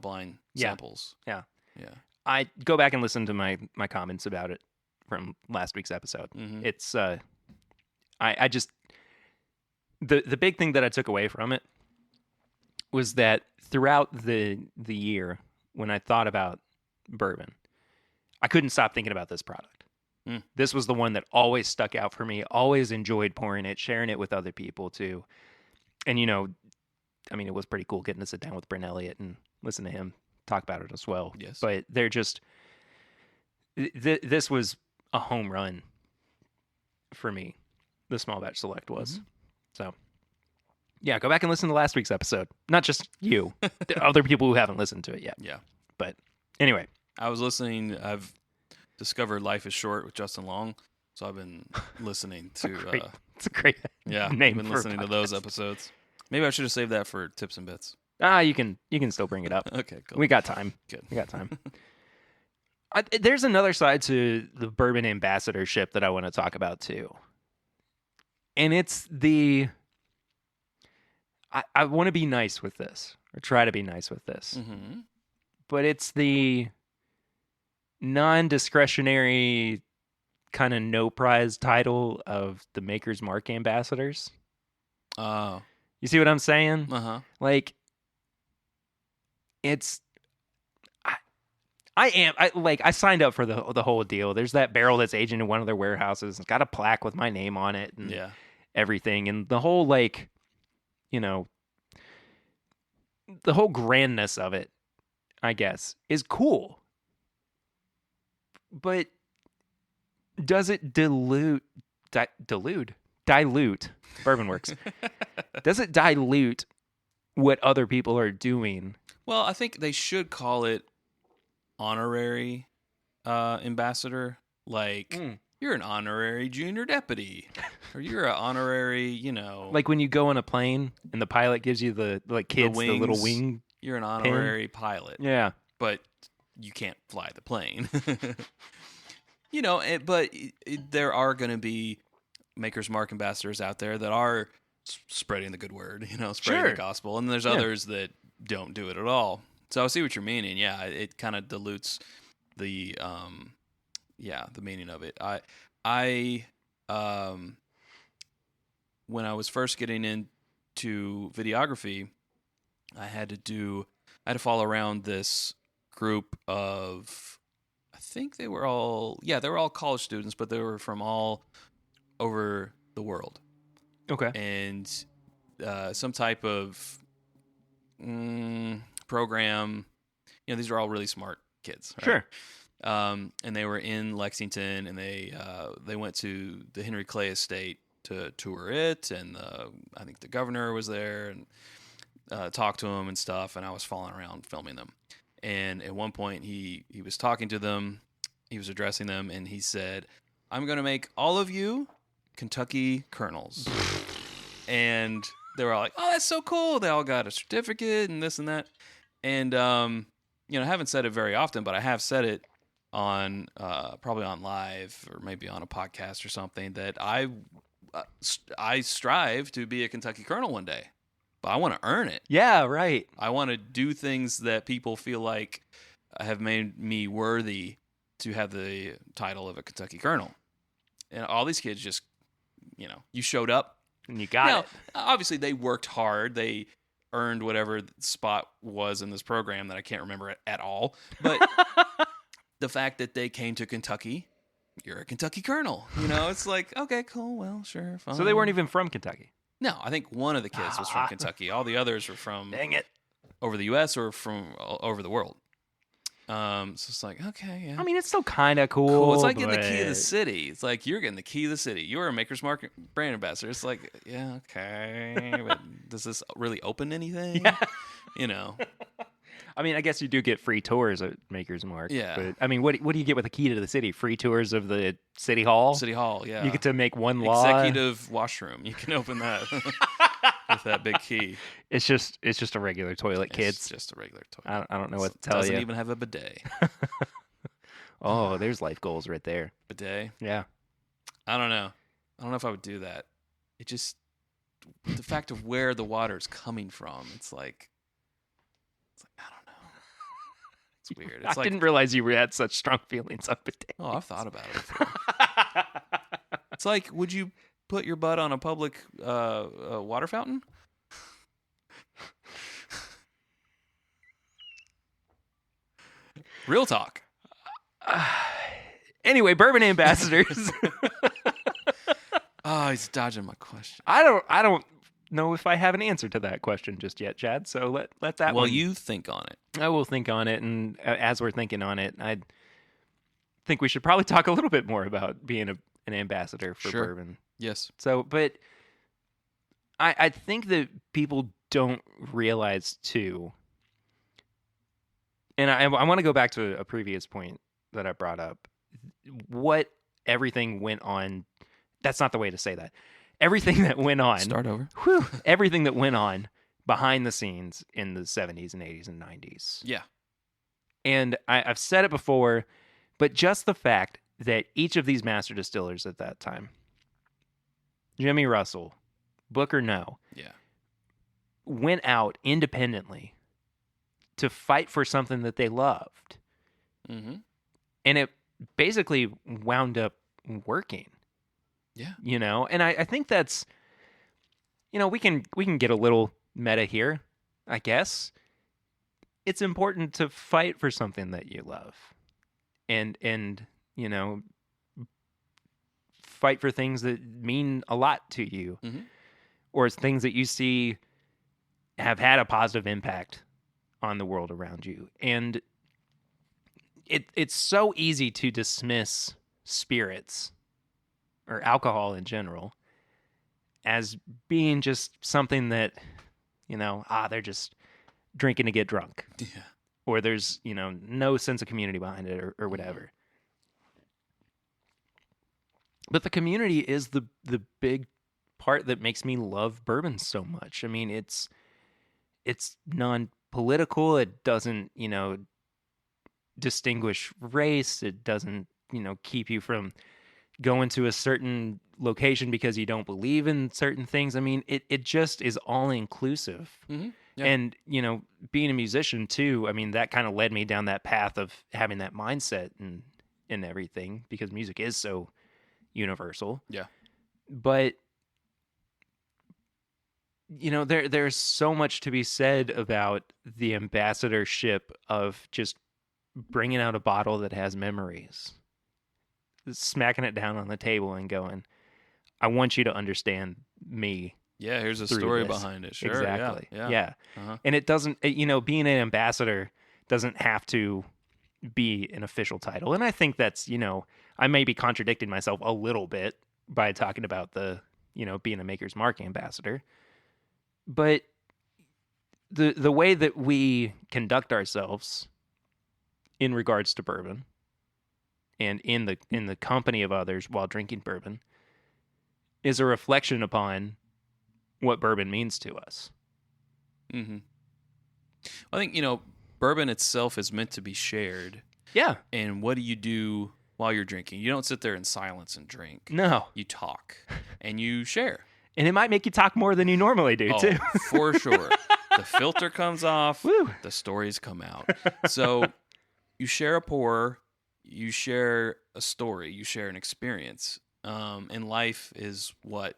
blind samples. Yeah. Yeah. I go back and listen to my comments about it from last week's episode. Mm-hmm. It's I just the big thing that I took away from it was that throughout the year when I thought about bourbon, I couldn't stop thinking about this product. This was the one that always stuck out for me, always enjoyed pouring it, sharing it with other people too. And it was pretty cool getting to sit down with Brent Elliott and listen to him talk about it as well. Yes. But they're just this was a home run for me. The Small Batch Select was. Mm-hmm. So yeah, go back and listen to last week's episode. Not just you, other people who haven't listened to it yet. Yeah. But anyway, I was listening. I've discovered Life is Short with Justin Long, so I've been listening to. It's a great yeah. name. I've been for listening to those episodes. Maybe I should have saved that for tips and bits. You can still bring it up. Okay, cool. We got time. Good. We got time. There's another side to the bourbon ambassadorship that I want to talk about too. And it's I want to be nice with this, or try to be nice with this. Mm-hmm. But it's the non-discretionary kind of no prize title of the Maker's Mark ambassadors. Oh. You see what I'm saying? Uh-huh. Like, it's I signed up for the whole deal. There's that barrel that's aging in one of their warehouses. It's got a plaque with my name on it and everything. And the whole, like, you know, the whole grandness of it, I guess, is cool. But does it dilute Bourbon works. Does it dilute what other people are doing? Well, I think they should call it honorary ambassador. Like, you're an honorary junior deputy, or you're an honorary, you know, like when you go on a plane and the pilot gives you the little wing. You're an honorary pilot. Yeah, but you can't fly the plane. You know, but there are going to be Maker's Mark ambassadors out there that are spreading the good word, you know, spreading the gospel, and there's others that don't do it at all. So I see what you're meaning. Yeah, it kind of dilutes the the meaning of it. I when I was first getting into videography, I had to follow around this group of, I think they were all college students, but they were from all over the world. Okay. And some type of program. You know, these are all really smart kids. Right? Sure. And they were in Lexington, and they went to the Henry Clay Estate to tour it, and I think the governor was there and talked to him and stuff. And I was following around filming them. And at one point, he was talking to them, he was addressing them, and he said, "I'm going to make all of you Kentucky colonels." And they were all like, "Oh, that's so cool!" They all got a certificate and this and that. And you know, I haven't said it very often, but I have said it on probably on live or maybe on a podcast or something, that I strive to be a Kentucky colonel one day. But I want to earn it. Yeah, right. I want to do things that people feel like have made me worthy to have the title of a Kentucky colonel. And all these kids just, you know, you showed up. And you got it. Obviously, they worked hard. They earned whatever spot was in this program that I can't remember at all. But the fact that they came to Kentucky, you're a Kentucky colonel. You know, it's like, okay, cool, well, sure, fine. So they weren't even from Kentucky? No, I think one of the kids was from Kentucky. All the others were from over the U.S. or from over the world. So it's like, okay, yeah. I mean, it's still kind of cool. It's like getting the key of the city. It's like you're getting the key of the city. You're a Maker's Mark brand ambassador. It's like, yeah, okay. But does this really open anything? Yeah. You know. I mean, I guess you do get free tours at Maker's Mark. Yeah. But, I mean, what do you get with a key to the city? Free tours of the city hall? City hall, yeah. You get to make one law. Executive washroom. You can open that with that big key. It's just a regular toilet, kids. It's just a regular toilet. I don't know what to tell you. It doesn't even have a bidet. Oh, there's life goals right there. Bidet? Yeah. I don't know. I don't know if I would do that. It just, the fact of where the water is coming from, it's like, I don't know. It's weird. It's I didn't realize you had such strong feelings on bidets. Oh, I've thought about it before. It's like, would you put your butt on a public water fountain? Real talk. Anyway, bourbon ambassadors. Oh, he's dodging my question. I don't know if I have an answer to that question just yet, Chad. So let that. Well, you think on it. I will think on it, and as we're thinking on it, I think we should probably talk a little bit more about being an ambassador for bourbon. Yes. So, but I think that people don't realize too, and I want to go back to a previous point that I brought up. What everything went on. That's not the way to say that. Everything that went on. Start over. Everything that went on behind the scenes in the 70s and 80s and 90s. Yeah. And I've said it before, but just the fact that each of these master distillers at that time, Jimmy Russell, Booker No, went out independently to fight for something that they loved. Mm-hmm. And it basically wound up working, Yeah. And I think that's, we can get a little meta here, I guess. It's important to fight for something that you love, and fight for things that mean a lot to you, Mm-hmm. or it's things that you see have had a positive impact on the world around you. And it's so easy to dismiss spirits or alcohol in general as being just something that, they're just drinking to get drunk, Yeah. or there's, no sense of community behind it, or whatever. But the community is the big part that makes me love bourbon so much. I mean, it's non-political. It doesn't, distinguish race. It doesn't, keep you from going to a certain location because you don't believe in certain things. I mean, it just is all inclusive. Mm-hmm. Yeah. And, being a musician too, I mean, that kind of led me down that path of having that mindset and everything, because music is so universal. Yeah. But there's so much to be said about the ambassadorship of just bringing out a bottle that has memories, smacking it down on the table and going, I want you to understand me. Yeah, here's a through story this. behind it. Sure. Exactly. Yeah. Uh-huh. And it doesn't, being an ambassador doesn't have to be an official title. And I think that's, I may be contradicting myself a little bit by talking about the, being a Maker's Mark ambassador. But the way that we conduct ourselves in regards to bourbon and in the company of others while drinking bourbon is a reflection upon what bourbon means to us. Mm-hmm. I think, bourbon itself is meant to be shared. Yeah. And what do you do while you're drinking? You don't sit there in silence and drink. No. You talk and you share. And it might make you talk more than you normally do, too. For sure. The filter comes off. Woo. The stories come out. So you share a pour, you share a story, you share an experience. And life is but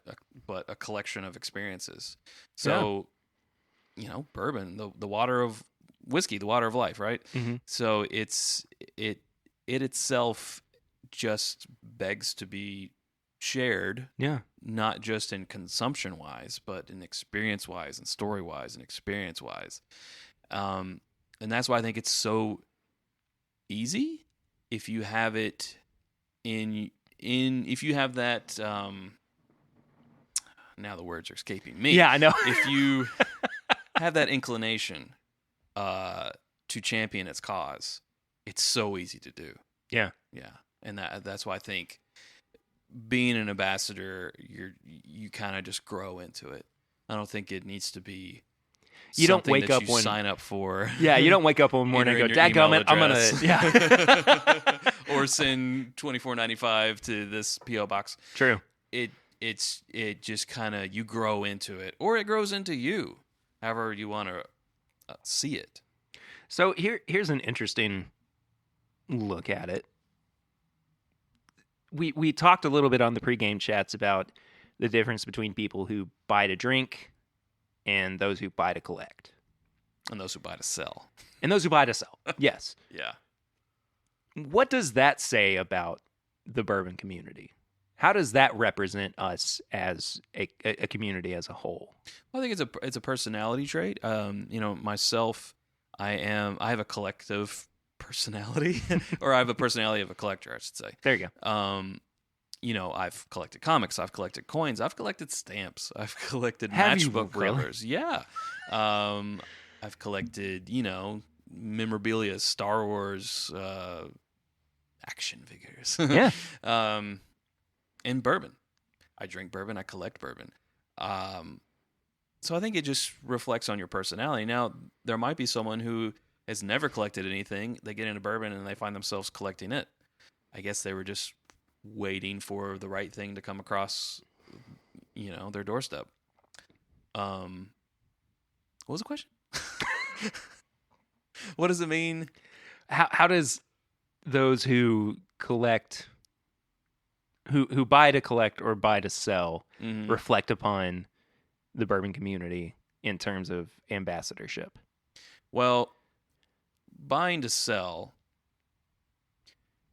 a collection of experiences. So, bourbon, the water of whiskey, the water of life, right? Mm-hmm. So it itself just begs to be shared. Yeah. Not just in consumption wise, but in experience wise and story wise and experience wise. And that's why I think it's so easy if you have it if you have that, now the words are escaping me. Yeah, I know. If you have that inclination to champion its cause, it's so easy to do. Yeah. Yeah. And that's why I think being an ambassador, you kind of just grow into it. I don't think it needs to be you don't wake that up you when sign up for. Yeah, you don't wake up one morning and go, "Dadgummit, I'm gonna," yeah, or send $24.95 to this PO box. True. It just kind of, you grow into it, or it grows into you, however you want to see it. So here's an interesting look at it. We talked a little bit on the pregame chats about the difference between people who buy to drink and those who buy to collect. And those who buy to sell. And those who buy to sell. Yes. Yeah. What does that say about the bourbon community? How does that represent us as a community as a whole? Well, I think it's a personality trait. Myself, I have a collective personality, or I have a personality of a collector, I should say. There you go. I've collected comics, I've collected coins, I've collected stamps, I've collected Have you matchbook really? covers. Yeah. I've collected, memorabilia, Star Wars, action figures. Yeah. And bourbon. I drink bourbon, I collect bourbon. So I think it just reflects on your personality. Now, there might be someone who has never collected anything. They get into bourbon and they find themselves collecting it. I guess they were just waiting for the right thing to come across, their doorstep. What was the question? What does it mean? How does those who collect, who buy to collect or buy to sell, Mhm. reflect upon the bourbon community in terms of ambassadorship? Well, buying to sell,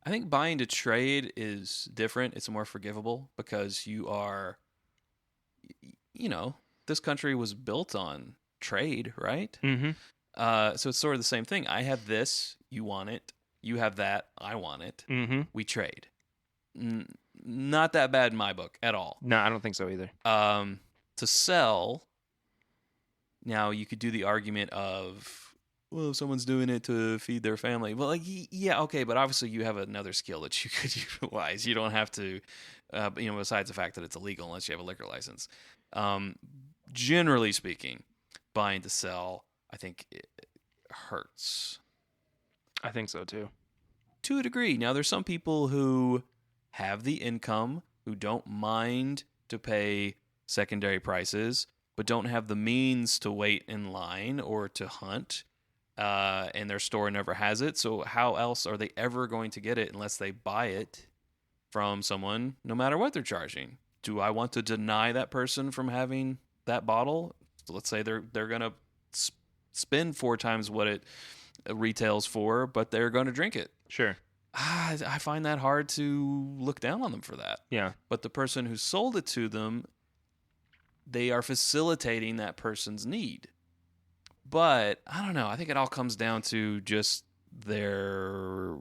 I think buying to trade is different. It's more forgivable because you are, you know, this country was built on trade, right? Mm-hmm. So it's sort of the same thing. I have this, you want it. You have that, I want it. Mm-hmm. We trade. Not that bad in my book at all. No, I don't think so either. To sell, now you could do the argument of, well, if someone's doing it to feed their family. Well, like, yeah, okay, but obviously you have another skill that you could utilize. You don't have to, besides the fact that it's illegal unless you have a liquor license. Generally speaking, buying to sell, I think it hurts. I think so too. To a degree. Now, there's some people who have the income, who don't mind to pay secondary prices, but don't have the means to wait in line or to hunt, and their store never has it. So how else are they ever going to get it unless they buy it from someone, no matter what they're charging? Do I want to deny that person from having that bottle? So let's say they're going to spend 4 times what it retails for, but they're going to drink it. Sure. I find that hard to look down on them for that. Yeah. But the person who sold it to them, they are facilitating that person's need. But I don't know. I think it all comes down to just their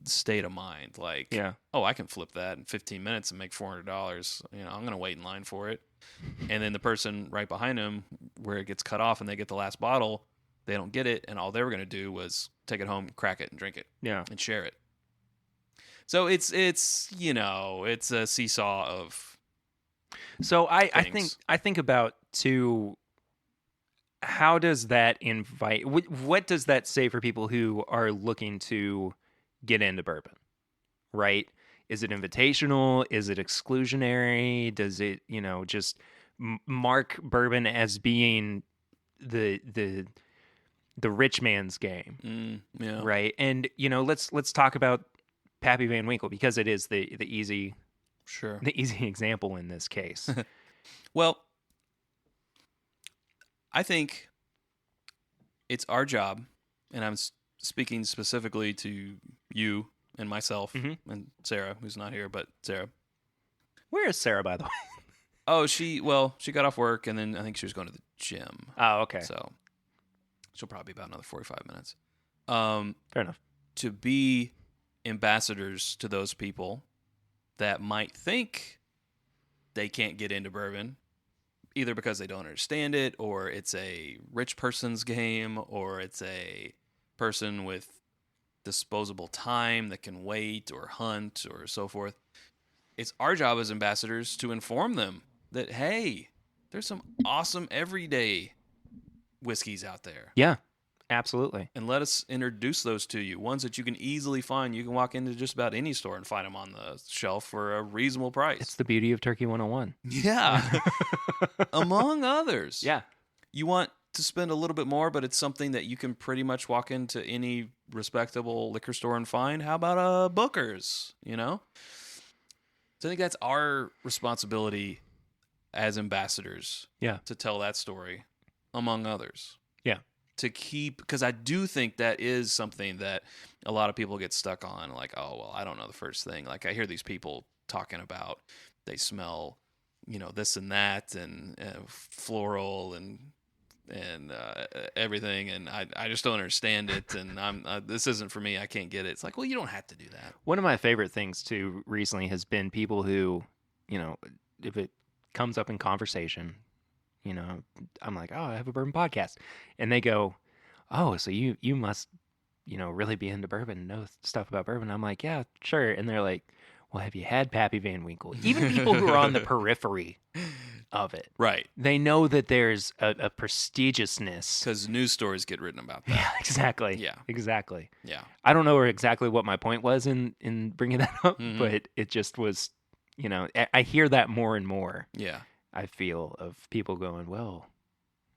state of mind. Like, Yeah. oh, I can flip that in 15 minutes and make $400. I'm going to wait in line for it. And then the person right behind them, where it gets cut off and they get the last bottle, they don't get it. And all they were going to do was take it home, crack it, and drink it. Yeah. And share it. So it's a seesaw of. So I think about too. How does that invite? What does that say for people who are looking to get into bourbon? Right? Is it invitational? Is it exclusionary? Does it just mark bourbon as being the rich man's game? Yeah. Right? And let's talk about Pappy Van Winkle, because it is the easy example in this case. Well, I think it's our job, and I'm speaking specifically to you and myself and Sarah, who's not here, but Sarah. Where is Sarah, by the way? Oh, she got off work, and then I think she was going to the gym. Oh, okay. So she'll probably be about another 45 minutes. Fair enough. To be ambassadors to those people that might think they can't get into bourbon, either because they don't understand it, or it's a rich person's game, or it's a person with disposable time that can wait or hunt or so forth. It's our job as ambassadors to inform them that, hey, there's some awesome everyday whiskeys out there. Yeah, absolutely. And let us introduce those to you. Ones that you can easily find. You can walk into just about any store and find them on the shelf for a reasonable price. It's the beauty of Turkey 101. Yeah. Among others. Yeah. You want to spend a little bit more, but it's something that you can pretty much walk into any respectable liquor store and find. How about a Booker's, So I think that's our responsibility as ambassadors. Yeah. To tell that story, among others. Yeah. To keep, because I do think that is something that a lot of people get stuck on. Like, oh, well, I don't know the first thing. Like, I hear these people talking about they smell, this and that, and floral and everything, and I just don't understand it, and this isn't for me. I can't get it. It's like, well, you don't have to do that. One of my favorite things too recently has been people who, if it comes up in conversation, I'm like, oh, I have a bourbon podcast, and they go, oh, so you must, really be into bourbon and know stuff about bourbon. I'm like, yeah, sure. And they're like, well, have you had Pappy Van Winkle? Even people who are on the periphery of it. Right. They know that there's a prestigiousness. Because news stories get written about that. Yeah, exactly. Yeah. Exactly. Yeah. I don't know exactly what my point was in bringing that up, but it just was, I hear that more and more. Yeah. I feel of people going, well,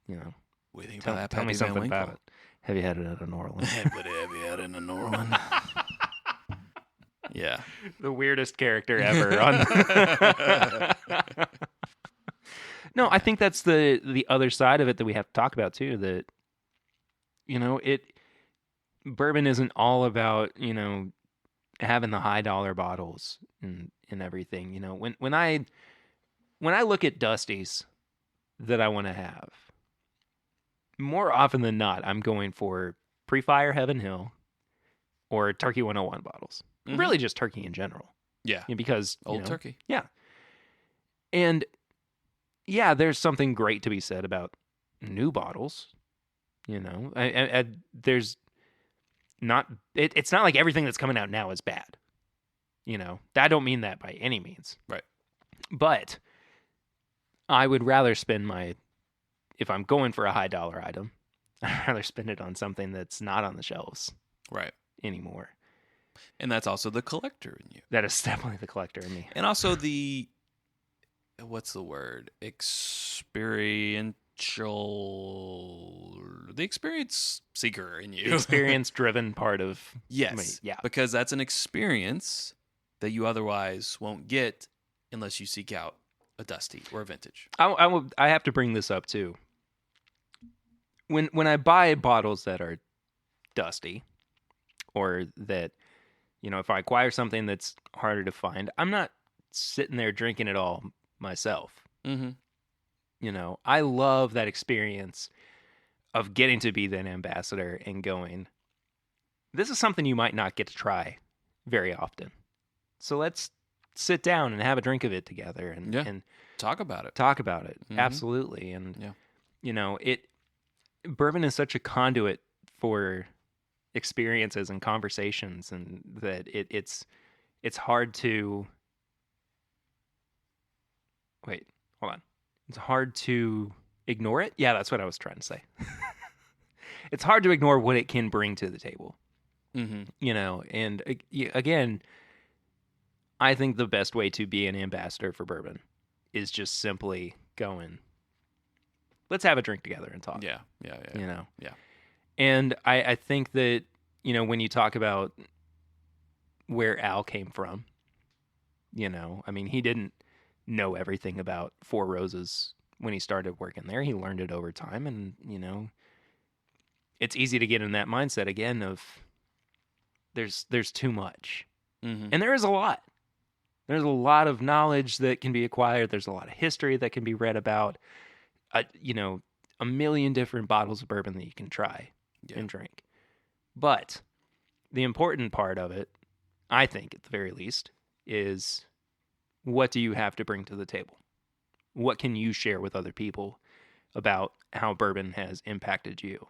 What do you think about that? Tell me Pappy Van something Winkle? about it. Have you had it at a New Orleans? But have you had it in a New Orleans? Yeah. The weirdest character ever. On No, I think that's the other side of it that we have to talk about too. That bourbon isn't all about having the high dollar bottles and everything. When I look at Dusties that I want to have, more often than not, I'm going for pre-fire Heaven Hill or Turkey 101 bottles. Mhm. Really, just Turkey in general. Yeah. Because Old Turkey. Yeah, and yeah, there's something great to be said about new bottles. There's not. It's not like everything that's coming out now is bad. I don't mean that by any means. Right. But I would rather spend if I'm going for a high dollar item, I'd rather spend it on something that's not on the shelves Right. anymore. And that's also the collector in you. That is definitely the collector in me. And also what's the word? The experience seeker in you. The experience-driven part of Yes. me. Yeah. Because that's an experience that you otherwise won't get unless you seek out a Dusty or a vintage. I have to bring this up too. When I buy bottles that are dusty, or that, if I acquire something that's harder to find, I'm not sitting there drinking it all myself. Mm-hmm. I love that experience of getting to be that ambassador and going, this is something you might not get to try very often. So let's sit down and have a drink of it together and talk about it. Mm-hmm. Absolutely. And, bourbon is such a conduit for experiences and conversations, and that it's hard to wait, hold on. It's hard to ignore it. Yeah, that's what I was trying to say. It's hard to ignore what it can bring to the table. Mm-hmm. And again, I think the best way to be an ambassador for bourbon is just simply going, let's have a drink together and talk. Yeah. Yeah. And I think that, when you talk about where Al came from, I mean, he didn't know everything about Four Roses when he started working there. He learned it over time, and, it's easy to get in that mindset again of there's too much. Mm-hmm. And there is a lot. There's a lot of knowledge that can be acquired. There's a lot of history that can be read about. A million different bottles of bourbon that you can try and drink. But the important part of it, I think at the very least, is what do you have to bring to the table? What can you share with other people about how bourbon has impacted you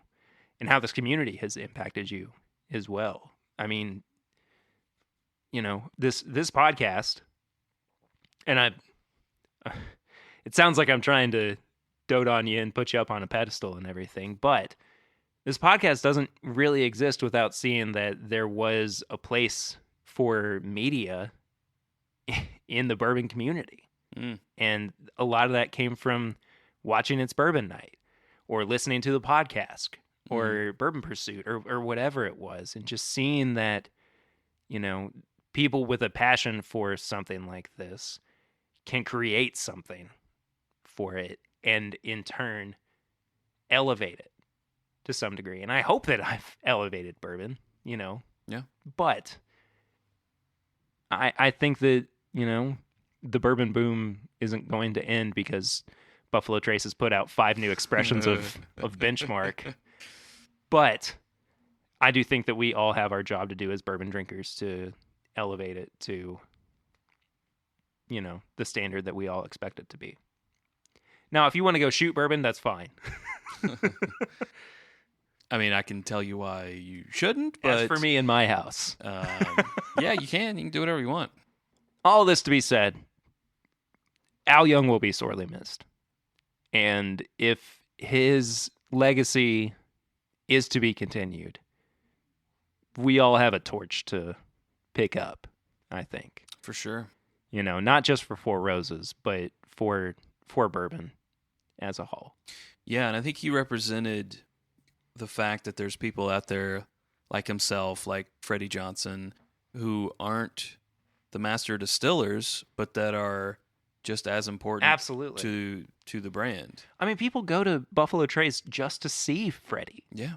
and how this community has impacted you as well? I mean, this podcast, and it sounds like I'm trying to dote on you and put you up on a pedestal and everything, but this podcast doesn't really exist without seeing that there was a place for media in the bourbon community. And a lot of that came from watching It's Bourbon Night or listening to the podcast or Bourbon Pursuit or whatever it was, and just seeing that, people with a passion for something like this can create something for it and in turn elevate it to some degree. And I hope that I've elevated bourbon, Yeah. But I think that, the bourbon boom isn't going to end because Buffalo Trace has put out 5 new expressions of Benchmark. But I do think that we all have our job to do as bourbon drinkers to elevate it to, the standard that we all expect it to be. Now, if you want to go shoot bourbon, that's fine. I mean, I can tell you why you shouldn't, but as for me in my house. Yeah, you can. You can do whatever you want. All this to be said, Al Young will be sorely missed. And if his legacy is to be continued, we all have a torch to pick up, I think. For sure. Not just for Four Roses, but for bourbon as a whole. Yeah, and I think he represented the fact that there's people out there like himself, like Freddie Johnson, who aren't the master distillers, but that are just as important Absolutely. to the brand. I mean, people go to Buffalo Trace just to see Freddie. Yeah.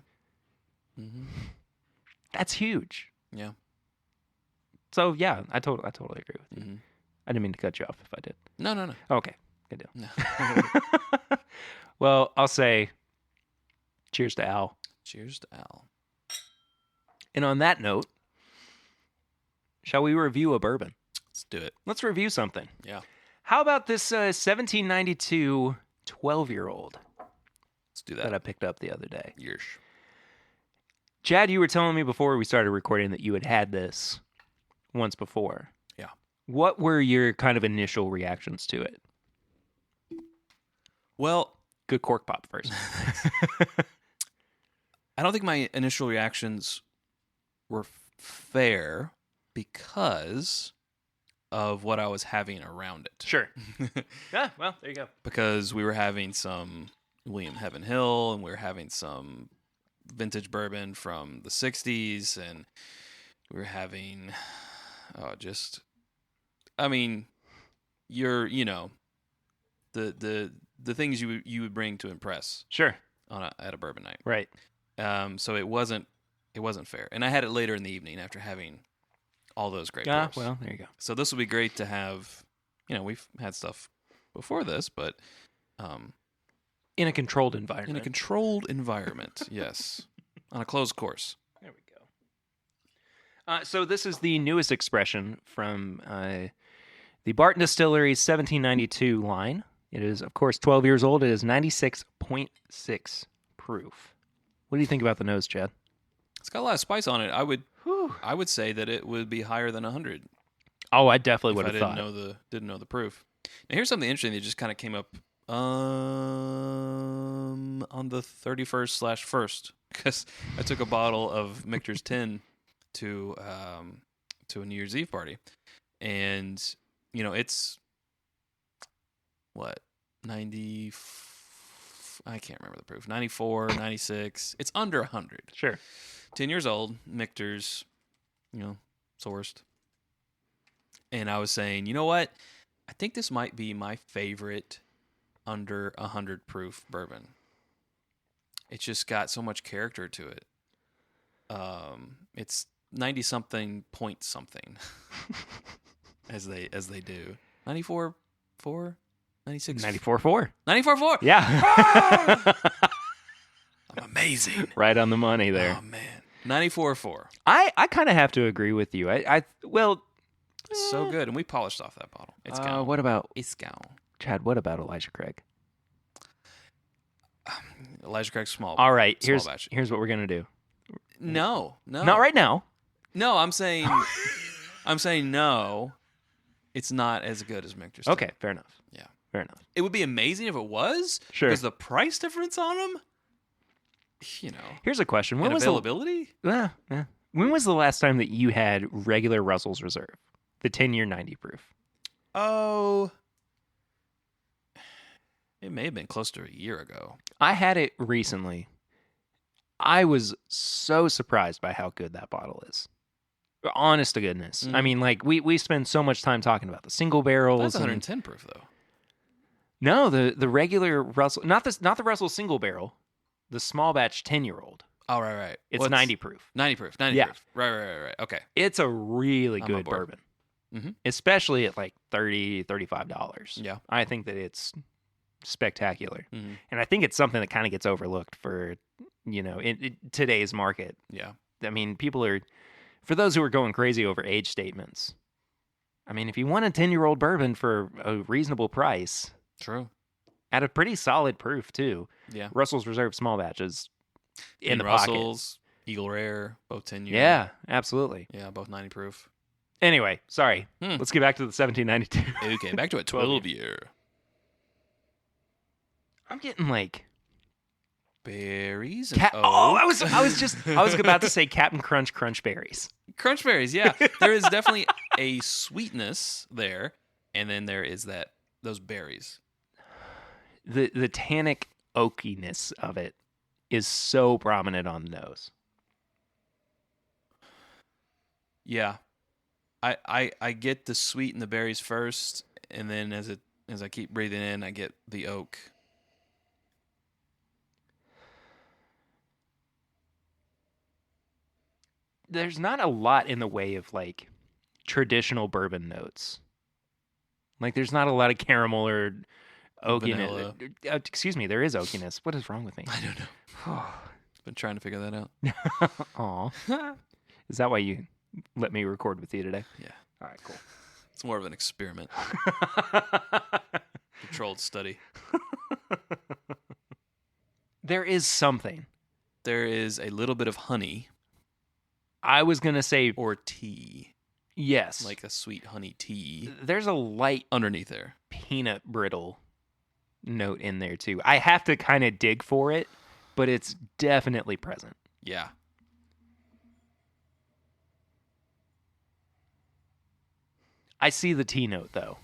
Mm-hmm. That's huge. Yeah. So yeah, I totally agree with you. Mm-hmm. I didn't mean to cut you off if I did. No. Okay, good deal. No. Well, I'll say cheers to Al. Cheers to Al. And on that note, shall we review a bourbon? Let's do it. Let's review something. Yeah. How about this 1792 12-year-old Let's do that I that. picked up the other day? Years. Chad, you were telling me before we started recording that you had this once before. Yeah. What were your kind of initial reactions to it? Well, Good cork pop first. I don't think my initial reactions were fair because of what I was having around it. Sure. Yeah, well, there you go. Because we were having some William Heaven Hill, and we were having some vintage bourbon from the 60s, and we were having the things you would bring to impress Sure. at a bourbon night. Right. So it wasn't fair. And I had it later in the evening after having all those great Yeah, pours. well, there you go. So this would be great to have. We've had stuff before this, but In a controlled environment. in a controlled environment, yes, on a closed course. There we go. So this is the newest expression from the Barton Distillery's 1792 line. It is, of course, 12 years old. It is 96.6 proof. What do you think about the nose, Chad? It's got a lot of spice on it. I would say that it would be higher than 100 Oh, I definitely would if I have didn't thought. didn't know the proof. Now here's something interesting that just kind of came up on the 31st/1st because I took a bottle of Michter's 10 to a New Year's Eve party, and it's what 90. I can't remember the proof. 94, 96. It's under 100. Sure. 10 years old. Michter's, sourced. And I was saying, you know what? I think this might be my favorite under 100 proof bourbon. It's just got so much character to it. It's 90 something point something as they do. 94.4, 96. 94.4. 94.4. Yeah. I'm amazing. Right on the money there. Oh man. 94.4. I kind of have to agree with you. It's so good, and we polished off that bottle. It's gone. What about It's gone. Chad? What about Elijah Craig? Elijah Craig's small. All right, small batch. here's what we're gonna do. No. Not right now. No, I'm saying no. It's not as good as Michter's. Okay, fair enough. Yeah. Fair enough. It would be amazing if it was. Sure. Because the price difference on them, Here's a question: and availability. Yeah. When was the last time that you had regular Russell's Reserve, the 10-year 90 proof? Oh, it may have been close to a year ago. I had it recently. I was so surprised by how good that bottle is. Honest to goodness. Mm. I mean, like we spend so much time talking about the single barrels. That's 110 proof though. No, the regular Russell, not the Russell single barrel, the small batch 10-year-old. Oh, right. It's 90 proof. 90 proof. 90 Yeah. proof. Right. Okay. It's a really I'm on good board. bourbon. Mhm. Especially at like $30, $35. Yeah. I think that it's spectacular. Mm-hmm. And I think it's something that kind of gets overlooked for, in today's market. Yeah. I mean, for those who are going crazy over age statements, I mean, if you want a 10-year-old bourbon for a reasonable price, True. at a pretty solid proof too, Yeah. Russell's Reserve small batches in the Russell's, Eagle Rare, both 10 pocket. year. Yeah, absolutely. Yeah, both 90 proof. Anyway, sorry. Hmm. Let's get back to the 1792. Okay, back to a 12 year. I'm getting like Berries and I oak. I was about to say Captain Crunch berries. Crunch berries, yeah. There is definitely a sweetness there, and then there is those berries. The tannic oakiness of it is so prominent on the nose. Yeah. I get the sweet and the berries first, and then as I keep breathing in, I get the oak. There's not a lot in the way of like traditional bourbon notes. Like there's not a lot of caramel or Vanilla. oakiness. Excuse me, there is oakiness. What is wrong with me? I don't know. Been trying to figure that out. Aw. Is that why you let me record with you today? Yeah. All right, cool. It's more of an experiment. Controlled study. There is something. There is a little bit of honey I was going to say or tea, yes. like a sweet honey tea There's a light underneath there. peanut brittle note in there too. I have to kind of dig for it, but it's definitely present. Yeah. I see the tea note though.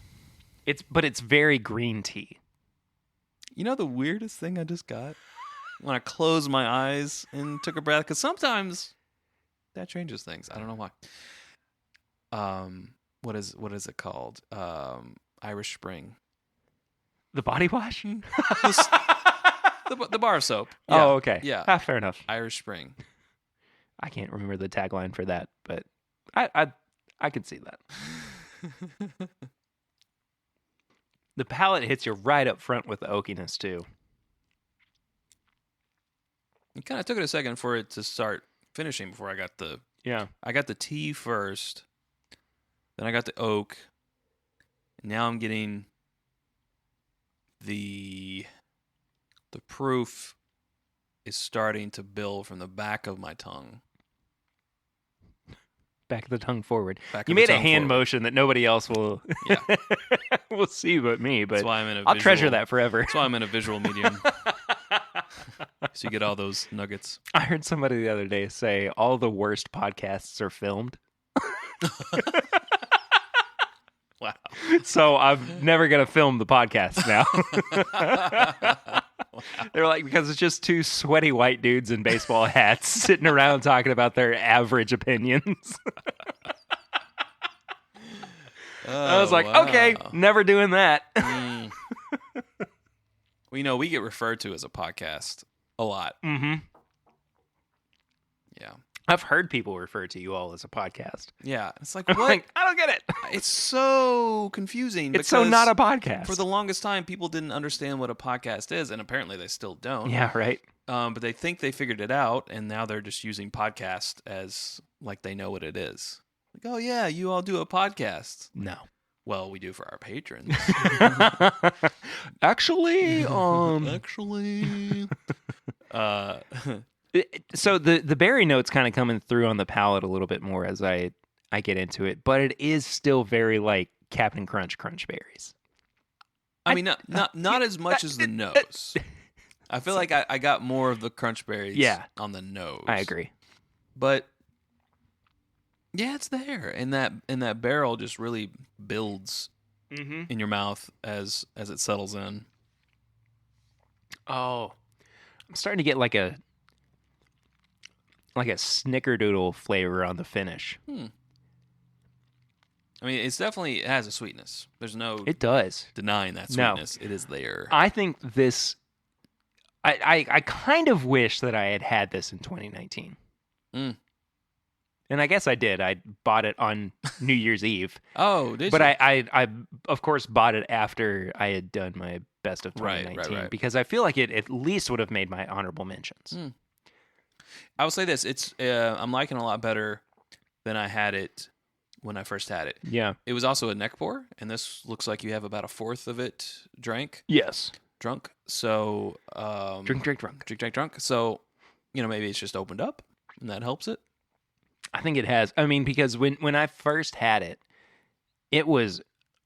But it's very green tea. You know the weirdest thing I just got? When I closed my eyes and took a breath, because sometimes that changes things. I don't know why. What is it called? Irish Spring. The body wash? The bar soap. Yeah. Oh, okay. Yeah. Fair enough. Irish Spring. I can't remember the tagline for that, but I could see that. The palate hits you right up front with the oakiness too. It kind of took it a second for it to start finishing before I got the tea first. Then I got the oak. Now I'm getting the proof is starting to build from the back of my tongue. Back of the tongue forward. Back You of the made a tongue hand forward. motion that nobody else will Yeah. will see but me, but That's why I'm in a I'll treasure visual- that forever. That's why I'm in a visual medium. So you get all those nuggets. I heard somebody the other day say all the worst podcasts are filmed. Wow. So I'm never going to film the podcast now. They're like, because it's just two sweaty white dudes in baseball hats sitting around talking about their average opinions. I was like, okay, never doing that. Well, we get referred to as a podcast a lot. Mm-hmm. Yeah. I've heard people refer to you all as a podcast. Yeah. It's like, I'm what? like, I don't get it. It's so confusing. It's so because not a podcast. For the longest time, people didn't understand what a podcast is, and apparently they still don't. Yeah, right. But they think they figured it out, and now they're just using podcast as like they know what it is. Like, oh yeah, you all do a podcast. No. Well, we do for our patrons. Actually, Actually. So the berry note's kind of coming through on the palate a little bit more as I get into it, but it is still very like Captain Crunch berries. I mean, not as much as the nose. I feel like I got more of the crunch berries on the nose. I agree. But yeah, it's there. And that barrel just really builds in your mouth as it settles in. Oh. I'm starting to get like a snickerdoodle flavor on the finish. I mean, it has a sweetness. There's no It does. denying that No. sweetness. It is there. I think this I kind of wish that I had this in 2019. Mm. And I guess I did. I bought it on New Year's Eve. Oh, did But you? I of course bought it after I had done my best of 2019 right. because I feel like it at least would have made my honorable mentions. I will say this: it's I'm liking it a lot better than I had it when I first had it. Yeah. It was also a neck pour, and this looks like you have about a fourth of it drunk. So drink. So maybe it's just opened up, and that helps it. I think it has. I mean, because when I first had it, it was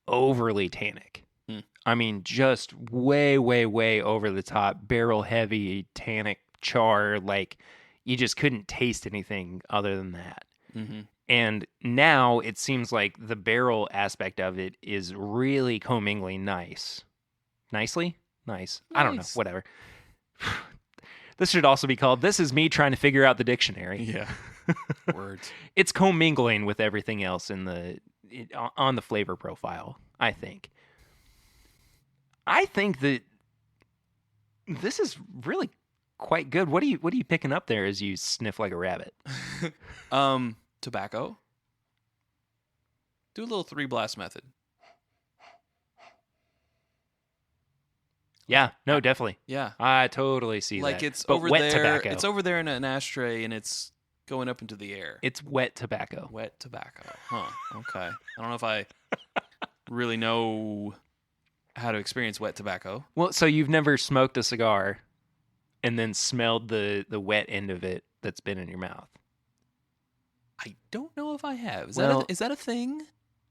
overly tannic. I mean, just way, way, way over the top, barrel heavy, tannic char. Like, you just couldn't taste anything other than that. Mm-hmm. And now it seems like the barrel aspect of it is really commingling nice. Nicely? Nice. I don't know. Whatever. This should also be called, This is Me Trying to Figure Out the Dictionary. Yeah. Words. It's commingling with everything else on the flavor profile, I think. I think that this is really quite good. What are you picking up there as you sniff like a rabbit? Tobacco. Do a little 3-blast method. Yeah, no, definitely. Yeah. I totally see like that. it's But over wet there. tobacco. It's over there in an ashtray, and it's going up into the air. It's wet tobacco. Wet tobacco. Huh. Okay. I don't know if I really know how to experience wet tobacco. Well, so you've never smoked a cigar and then smelled the wet end of it that's been in your mouth? I don't know if I have. Is that a thing?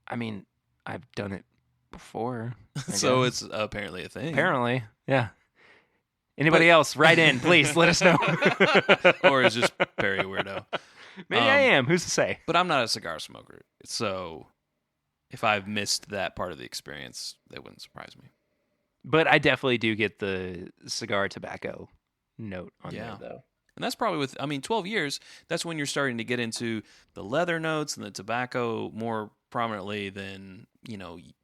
I mean, I've done it before. So it's apparently a thing. Apparently, yeah. Anybody else, write in, please. Let us know. Or is just Perry a weirdo? Maybe I am. Who's to say? But I'm not a cigar smoker, so if I've missed that part of the experience, that wouldn't surprise me. But I definitely do get the cigar tobacco note on there, though. And that's probably 12 years, that's when you're starting to get into the leather notes and the tobacco more prominently than,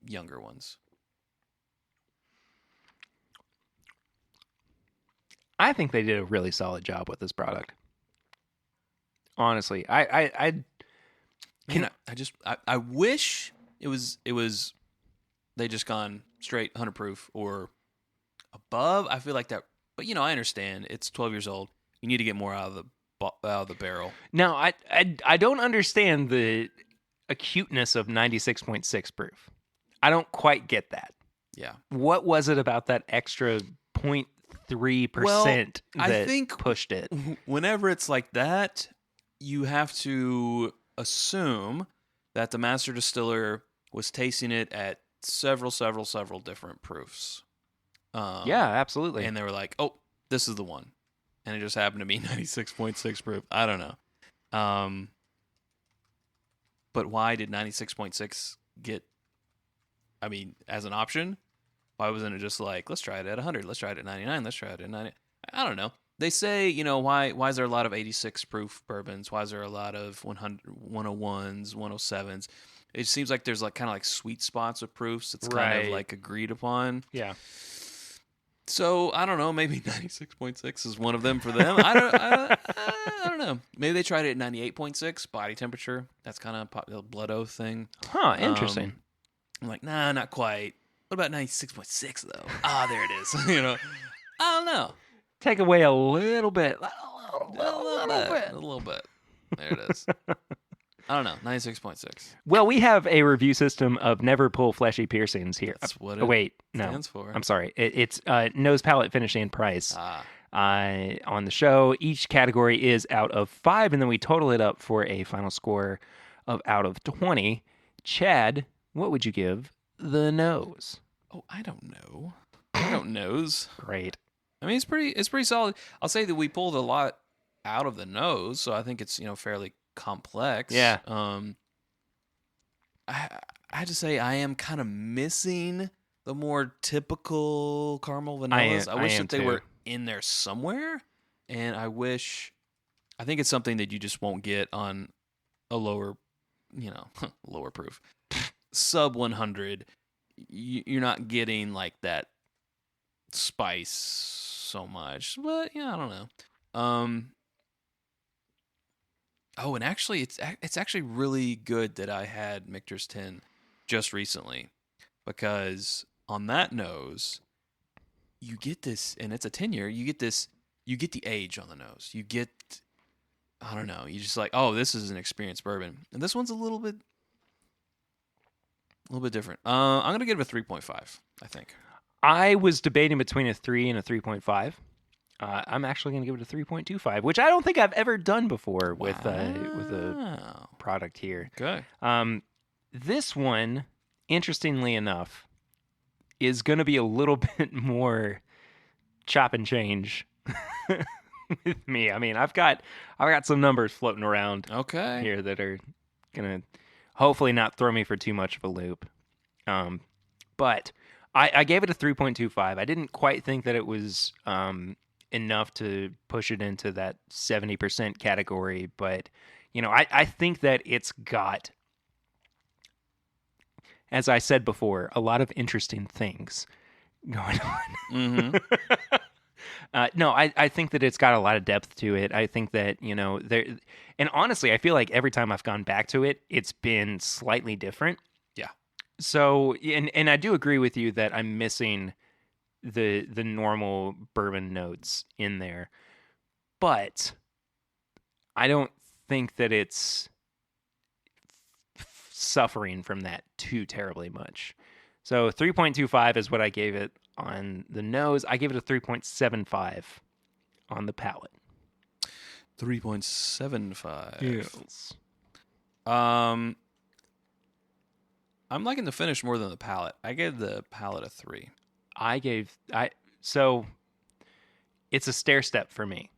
younger ones. I think they did a really solid job with this product. Honestly, I wish it was they just gone straight 100 proof or above. I feel like that, but I understand it's 12 years old. You need to get more out of the barrel. Now, I don't understand the acuteness of 96.6 proof. I don't quite get that. Yeah. What was it about that extra 0.3% that think pushed it? Whenever it's like that, you have to assume that the master distiller was tasting it at several different proofs. Yeah, absolutely. And they were like, oh, this is the one. And it just happened to be 96.6 proof. I don't know. But why did 96.6 get, as an option? Why wasn't it just like, let's try it at 100, let's try it at 99, let's try it at 90? I don't know. They say, why is there a lot of 86 proof bourbons? Why is there a lot of 100, 101s, 107s? It seems like there's kind of sweet spots of proofs. It's kind of agreed upon. Yeah. So I don't know. Maybe 96.6 is one of them for them. I don't know. Maybe they tried it at 98.6 body temperature. That's kind of a blood oath thing. Huh. Interesting. I'm like, nah, not quite. What about 96.6 though? There it is. I don't know. Take away a little bit. A little bit. There it is. I don't know. 96.6. Well, we have a review system of never pull fleshy piercings here. That's what it stands for. I'm sorry. It's nose, palate, finish, and price. On the show, each category is out of 5, and then we total it up for a final score of out of 20. Chad, what would you give the nose? Oh, I don't know. I don't knows. Great. It's pretty solid. I'll say that we pulled a lot out of the nose, so I think it's fairly complex. Yeah. I had to say I am kind of missing the more typical caramel vanillas. I wish that they were in there somewhere, and I think it's something that you just won't get on a lower, lower proof. Sub 100, you're not getting that spice so much. But I don't know. Oh, and actually, it's actually really good that I had Michter's 10 just recently, because on that nose, you get this, and it's a 10-year. You get the age on the nose. You get, I don't know. You just oh, this is an experienced bourbon, and this one's a little bit different. I'm gonna give it a 3.5. I think. I was debating between a 3 and a 3.5. I'm actually going to give it a 3.25, which I don't think I've ever done before with a product here. Okay. This one, interestingly enough, is going to be a little bit more chop and change with me. I've got some numbers floating around here that are going to hopefully not throw me for too much of a loop. But I gave it a 3.25. I didn't quite think that it was enough to push it into that 70% category, but I think that it's got, as I said before, a lot of interesting things going on. Mm-hmm. No, I think that it's got a lot of depth to it. I think that, there, and honestly, I feel like every time I've gone back to it, it's been slightly different. Yeah. So, and I do agree with you that I'm missing the normal bourbon notes in there, but I don't think that it's suffering from that too terribly much. So 3.25 is what I gave it on the nose. I gave it a 3.75 on the palate. 3.75. Yes. I'm liking the finish more than the palate. I gave the palate a 3. So it's a stair step for me.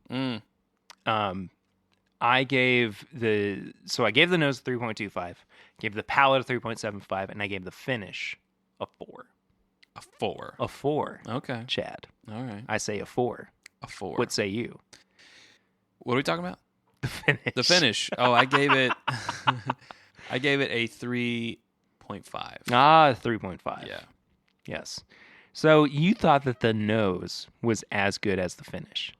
I gave the nose a 3.25, gave the palate a 3.75, and I gave the finish a 4. A 4. A 4. Okay. Chad. All right. I say a 4. A 4. What say you? What are we talking about? The finish. The finish. Oh, I gave it a 3.5. 3.5. Yeah. Yes. So you thought that the nose was as good as the finish,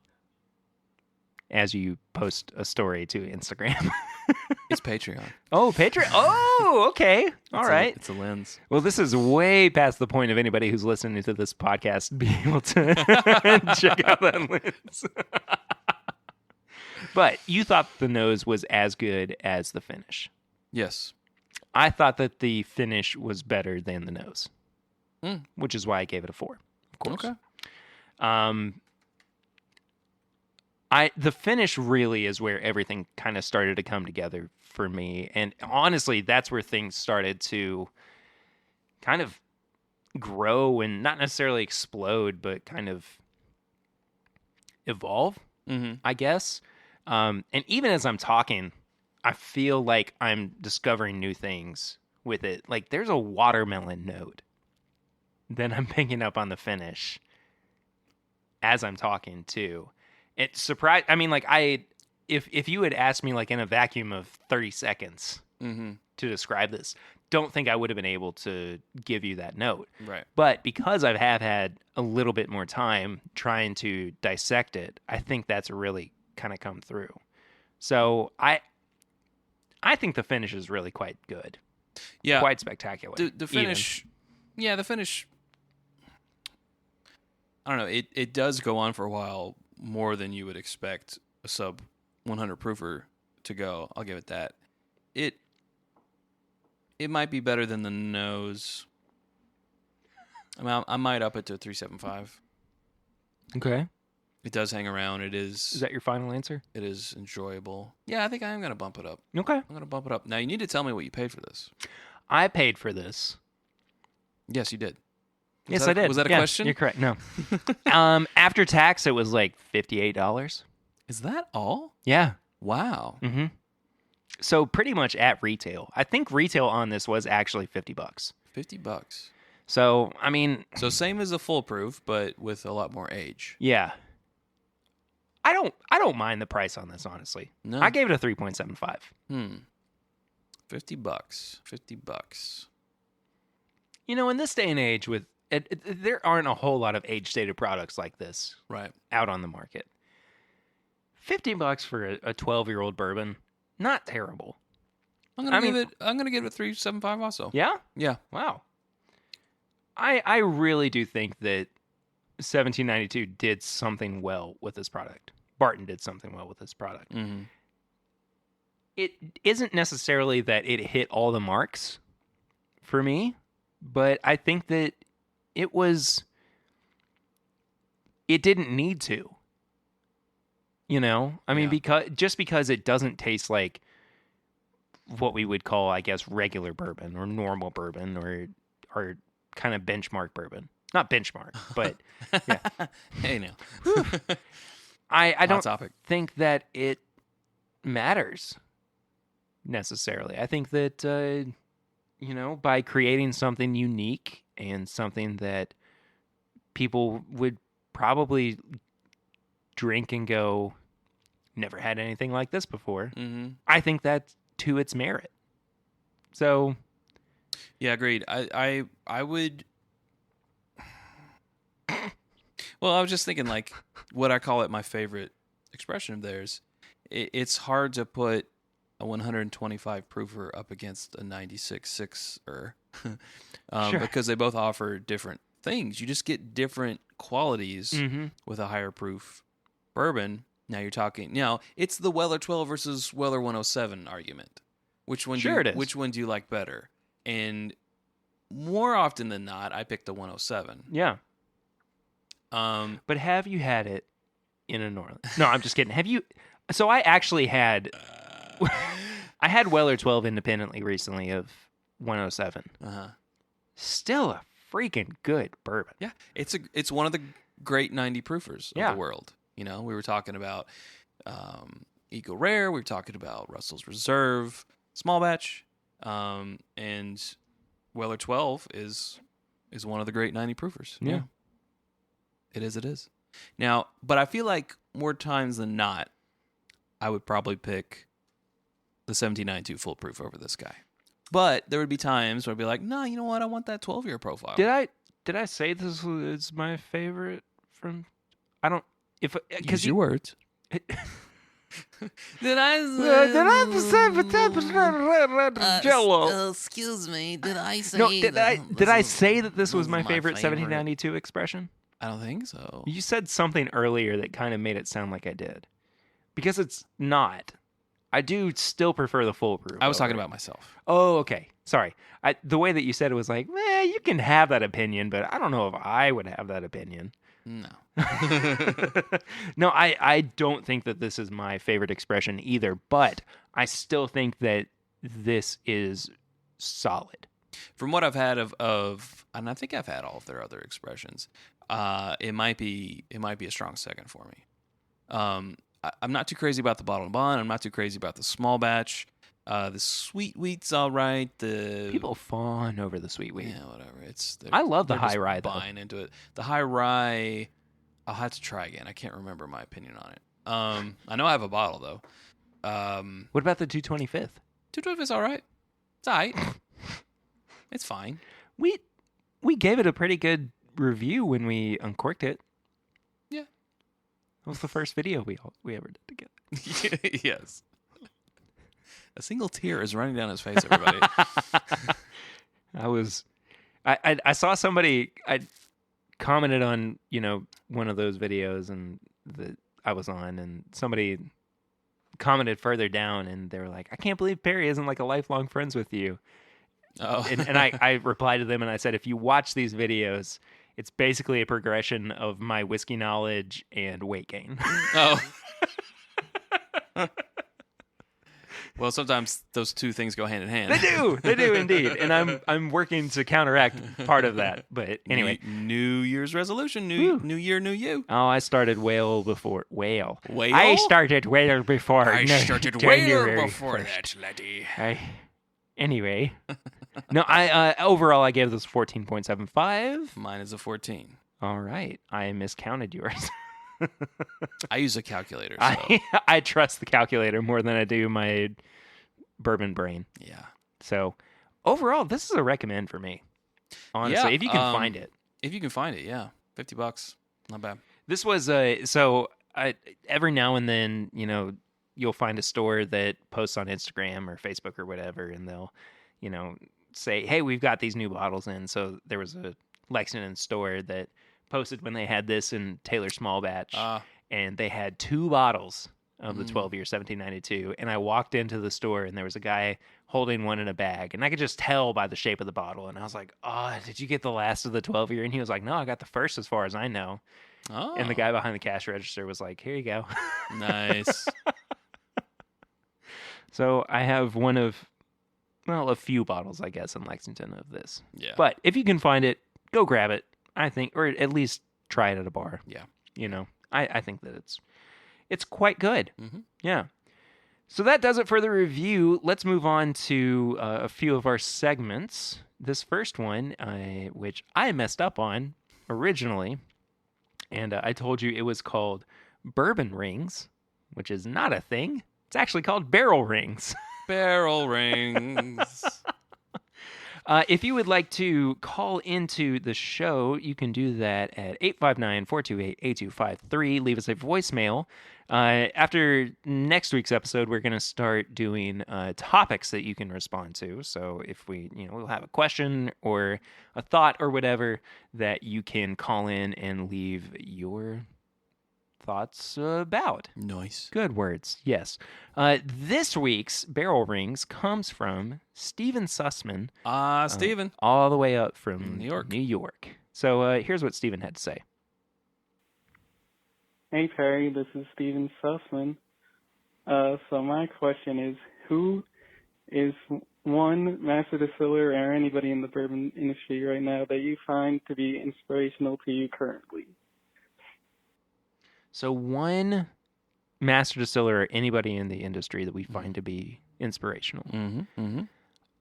as you post a story to Instagram. It's Patreon. Oh, Patreon. Oh, okay. All right. It's a lens. Well, this is way past the point of anybody who's listening to this podcast being able to check out that lens. But you thought the nose was as good as the finish. Yes. I thought that the finish was better than the nose, which is why I gave it a 4, of course. Okay. The finish really is where everything kind of started to come together for me. And honestly, that's where things started to kind of grow and not necessarily explode, but kind of evolve, I guess. And even as I'm talking, I feel like I'm discovering new things with it. Like there's a watermelon note that I'm picking up on the finish as I'm talking too. It surprised. I mean, like if you had asked me like in a vacuum of 30 seconds to describe this, don't think I would have been able to give you that note. Right. But because I have had a little bit more time trying to dissect it, I think that's really kind of come through. So I think the finish is really quite good. Yeah. Quite spectacular. The finish. Even. Yeah, the finish. I don't know. It does go on for a while, more than you would expect a sub 100 proofer to go. I'll give it that. It might be better than the nose. I mean, I might up it to a 3.75. Okay. It does hang around. Is that your final answer? It is enjoyable. Yeah, I think I am going to bump it up. Okay. I'm going to bump it up. Now, you need to tell me what you paid for this. I paid for this. Yes, you did. I did. Was that a question? You're correct. No. After tax, it was like $58. Is that all? Yeah. Wow. Mm-hmm. So pretty much at retail. I think retail on this was actually $50. $50. So, I mean... So same as a full proof, but with a lot more age. Yeah. I don't mind the price on this, honestly. No. I gave it a 3.75. $50. In this day and age with... there aren't a whole lot of age-stated products like this out on the market. $50 for a 12-year-old bourbon, not terrible. I'm gonna give it a 3.75 also. Yeah? Yeah. Wow. I really do think that 1792 did something well with this product. Barton did something well with this product. Mm-hmm. It isn't necessarily that it hit all the marks for me, but I think that it didn't need to. I mean, because it doesn't taste like what we would call, I guess, regular bourbon or normal bourbon or kind of benchmark bourbon. Not benchmark, but yeah. Hey, now. I don't topic. think that it matters necessarily. I think that, by creating something unique and something that people would probably drink and go, never had anything like this before. Mm-hmm. I think that's to its merit. So, Yeah, agreed. I would. Well, I was just thinking, like, what I call it my favorite expression of theirs. It's hard to put a 125 proofer up against a 96.6er Sure. because they both offer different things. You just get different qualities with a higher proof bourbon. Now you're talking. Now it's the Weller 12 versus Weller 107 argument. Which one? Sure, it is. Which one do you like better? And more often than not, I pick the 107. yeah. But have you had it in a New Orleans? No, I'm just kidding. Have you? So I actually had. I had Weller 12 independently recently of 107. Still a freaking good bourbon. Yeah, it's one of the great 90 proofers of Yeah. the world. You know, we were talking about Eagle Rare. We were talking about Russell's Reserve, small batch, and Weller 12 is one of the great 90 proofers. Yeah. It is. Now, but I feel like more times than not, I would probably pick the 1792 full proof over this guy. But there would be times where I'd be like, no, you know what? I want that 12-year profile. Did I say this is my favorite from? I don't. Because Use your words. Did I I? Jello. Excuse me. Did I say? No, did I say that this was was my my favorite favorite. 1792 expression? I don't think so. You said something earlier that kind of made it sound like I did. Because it's not. I do still prefer the full proof. I was talking over about it. myself. Oh, okay. Sorry. The way that you said it was like, you can have that opinion, but I don't know if I would have that opinion. No. No, I don't think that this is my favorite expression either, but I still think that this is solid. From what I've had of and I think I've had all of their other expressions, it might be a strong second for me. I'm not too crazy about the bottle and bond. I'm not too crazy about the small batch. The sweet wheat's all right. The People fawn over the sweet wheat. yeah, whatever. I love the they're high just rye, though. buying into it. The high rye, I'll have to try again. I can't remember my opinion on it. I know I have a bottle though. What about the 225th? 212 is all right. It's all right. It's fine. We gave it a pretty good review when we uncorked it. Yeah. It was the first video we ever did together. Yes. A single tear is running down his face, everybody. I saw somebody, I commented on, one of those videos and that I was on, and somebody commented further down and they were like, I can't believe Perry isn't like a lifelong friends with you. Oh. And I replied to them and I said, if you watch these videos, it's basically a progression of my whiskey knowledge and weight gain. Oh. Well, sometimes those two things go hand in hand. They do indeed. And I'm working to counteract part of that. But anyway. New Year's resolution, new year, new you. Oh, I started whale before. Whale? I started whale before. I no, started January whale before 1st. that, laddie. Anyway. No, I overall I gave this 14.75. Mine is a 14. All right. I miscounted yours. I use a calculator, so. I trust the calculator more than I do my bourbon brain. Yeah. So overall, this is a recommend for me. Honestly, if you can find it. If you can find it, yeah. $50. Not bad. This was every now and then, you'll find a store that posts on Instagram or Facebook or whatever, and they'll, say, hey, we've got these new bottles in. So there was a Lexington store that posted when they had this in Taylor Small Batch, and they had 2 bottles of the 12-year 1792, and I walked into the store, and there was a guy holding one in a bag, and I could just tell by the shape of the bottle, and I was like, oh, did you get the last of the 12-year? And he was like, no, I got the first as far as I know. Oh. And the guy behind the cash register was like, here you go. Nice. So I have a few bottles, I guess, in Lexington of this. Yeah. But if you can find it, go grab it, I think, or at least try it at a bar. Yeah. I think that it's quite good. Mm-hmm. Yeah. So that does it for the review. Let's move on to a few of our segments. This first one, which I messed up on originally, and I told you it was called Bourbon Rings. which is not a thing. It's actually called barrel rings. Barrel rings. If you would like to call into the show, you can do that at 859-428-8253. Leave us a voicemail. After next week's episode, we're going to start doing topics that you can respond to. So if we'll have a question or a thought or whatever that you can call in and leave your thoughts about. Nice. Good words, yes. This week's Barrel Rings comes from Steven Sussman. Steven. All the way up from New York. New York. So here's what Steven had to say. Hey, Perry, this is Steven Sussman. So my question is, who is one master distiller or anybody in the bourbon industry right now that you find to be inspirational to you currently? So one master distiller or anybody in the industry that we find to be inspirational.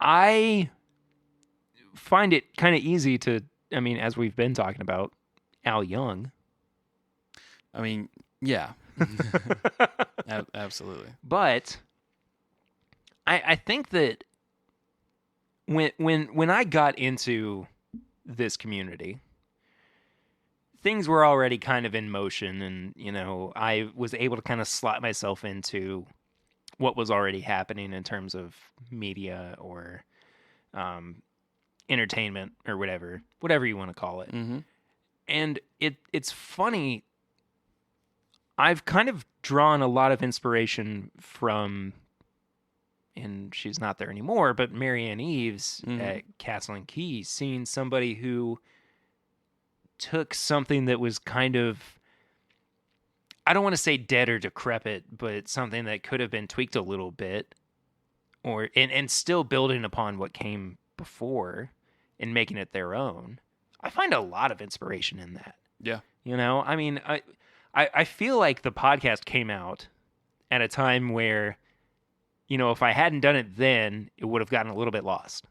I find it kind of easy to, as we've been talking about, Al Young. Yeah. Absolutely. But I think that when I got into this community, things were already kind of in motion, and I was able to kind of slot myself into what was already happening in terms of media or entertainment or whatever you want to call it. And it's funny. I've kind of drawn a lot of inspiration from, and she's not there anymore, but Marianne Eves at Castle and Key, seeing somebody who took something that was kind of, I don't want to say dead or decrepit, but something that could have been tweaked a little bit, and still building upon what came before and making it their own. I find a lot of inspiration in that. Yeah. I feel like the podcast came out at a time where, if I hadn't done it then, it would have gotten a little bit lost.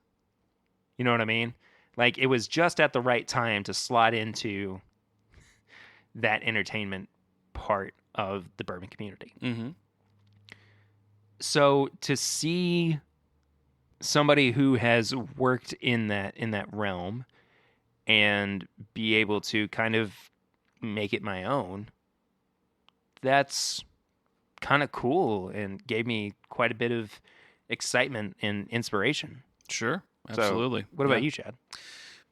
You know what I mean? Like, it was just at the right time to slot into that entertainment part of the bourbon community. So to see somebody who has worked in that realm and be able to kind of make it my own, that's kind of cool and gave me quite a bit of excitement and inspiration. Sure. Absolutely. So, what about you, Chad?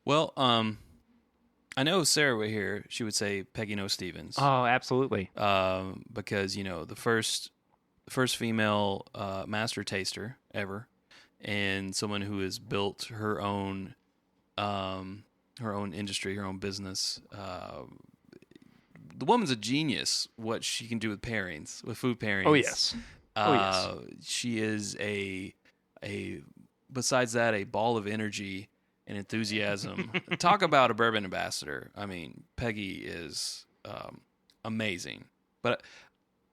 Well, I know Sarah were here. She would say Peggy No Stevens. Oh, absolutely. Because the first female master taster ever, and someone who has built her own industry, her own business. The woman's a genius. What she can do with pairings, with food pairings. Oh yes. She is a besides that, a ball of energy and enthusiasm. Talk about a bourbon ambassador. Peggy is amazing. But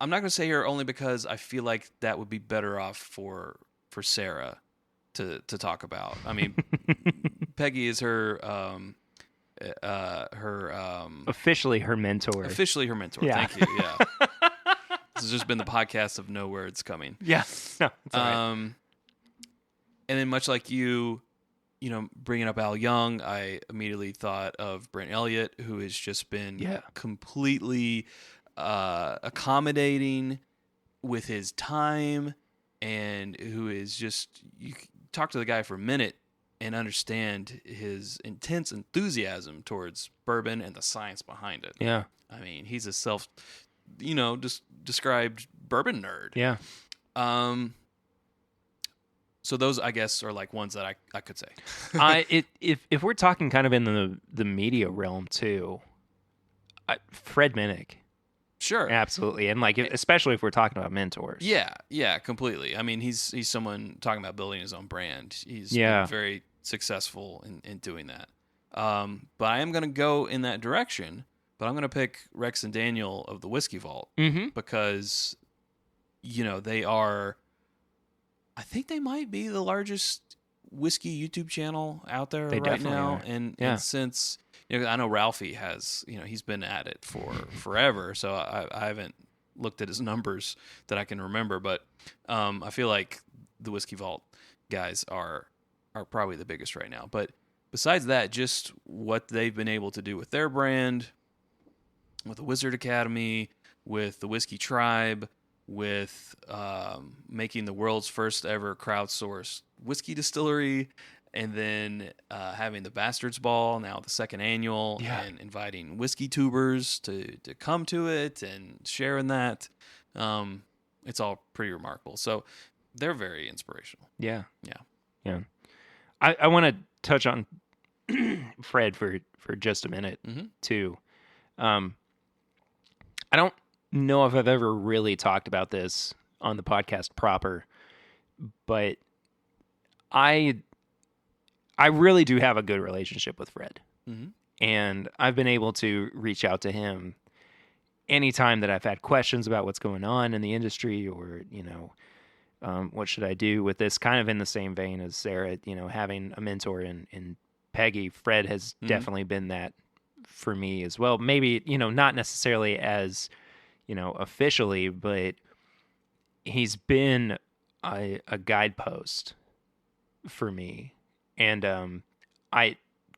I'm not going to say her only because I feel like that would be better off for Sarah to talk about. Peggy is her officially her mentor. Officially her mentor. Yeah. Thank you. Yeah. This has just been the podcast of no words coming. Yeah. No, it's all right. And then much like you bringing up Al Young, I immediately thought of Brent Elliott, who has just been completely accommodating with his time, and who is just, you talk to the guy for a minute and understand his intense enthusiasm towards bourbon and the science behind it. Yeah. He's a described bourbon nerd. Yeah. So those, I guess, are like ones that I could say. If we're talking kind of in the media realm too, Fred Minnick. Sure. Absolutely. And especially if we're talking about mentors. Yeah, completely. He's someone talking about building his own brand. He's been very successful in doing that. But I am going to go in that direction, but I'm going to pick Rex and Daniel of the Whiskey Vault because, they are, I think they might be the largest whiskey YouTube channel out there right now. And since, I know Ralphie has, he's been at it for forever. So I haven't looked at his numbers that I can remember, but I feel like the Whiskey Vault guys are probably the biggest right now. But besides that, just what they've been able to do with their brand, with the Wizard Academy, with the Whiskey Tribe, with making the world's first ever crowdsourced whiskey distillery, and then having the Bastards Ball, now the second annual, and inviting whiskey tubers to come to it and sharing that. It's all pretty remarkable. So they're very inspirational. Yeah. Yeah. I want to touch on Fred for just a minute, too. I don't know if I've ever really talked about this on the podcast proper, but I really do have a good relationship with Fred. And I've been able to reach out to him anytime that I've had questions about what's going on in the industry, or, what should I do with this, kind of in the same vein as Sarah, having a mentor in Peggy. Fred has definitely been that for me as well. Maybe, not necessarily as, officially, but he's been a guidepost for me. And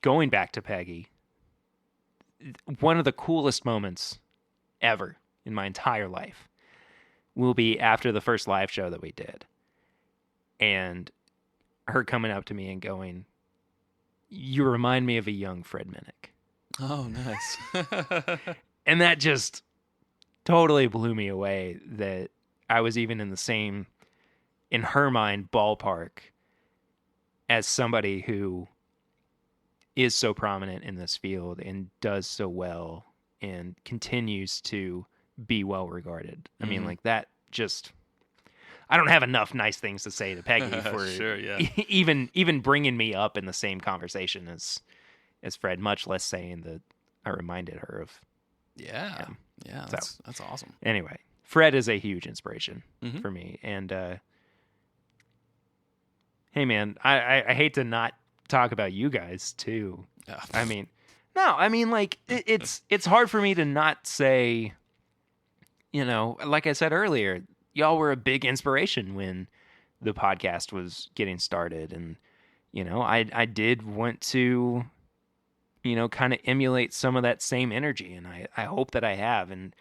going back to Peggy, one of the coolest moments ever in my entire life will be after the first live show that we did, and her coming up to me and going, "You remind me of a young Fred Minnick." Oh, nice. And that just totally blew me away, that I was even in the same, in her mind, ballpark as somebody who is so prominent in this field and does so well and continues to be well regarded. I mean, like, that just, I don't have enough nice things to say to Peggy for Sure, yeah. even bringing me up in the same conversation as Fred, much less saying that I reminded her of him. Yeah, So, that's awesome. Anyway, Fred is a huge inspiration for me. And hey, man, I hate to not talk about you guys too. I mean, like, it's hard for me to not say, like I said earlier, y'all were a big inspiration when the podcast was getting started. And, I did want to, kind of emulate some of that same energy. And I hope that I have. And,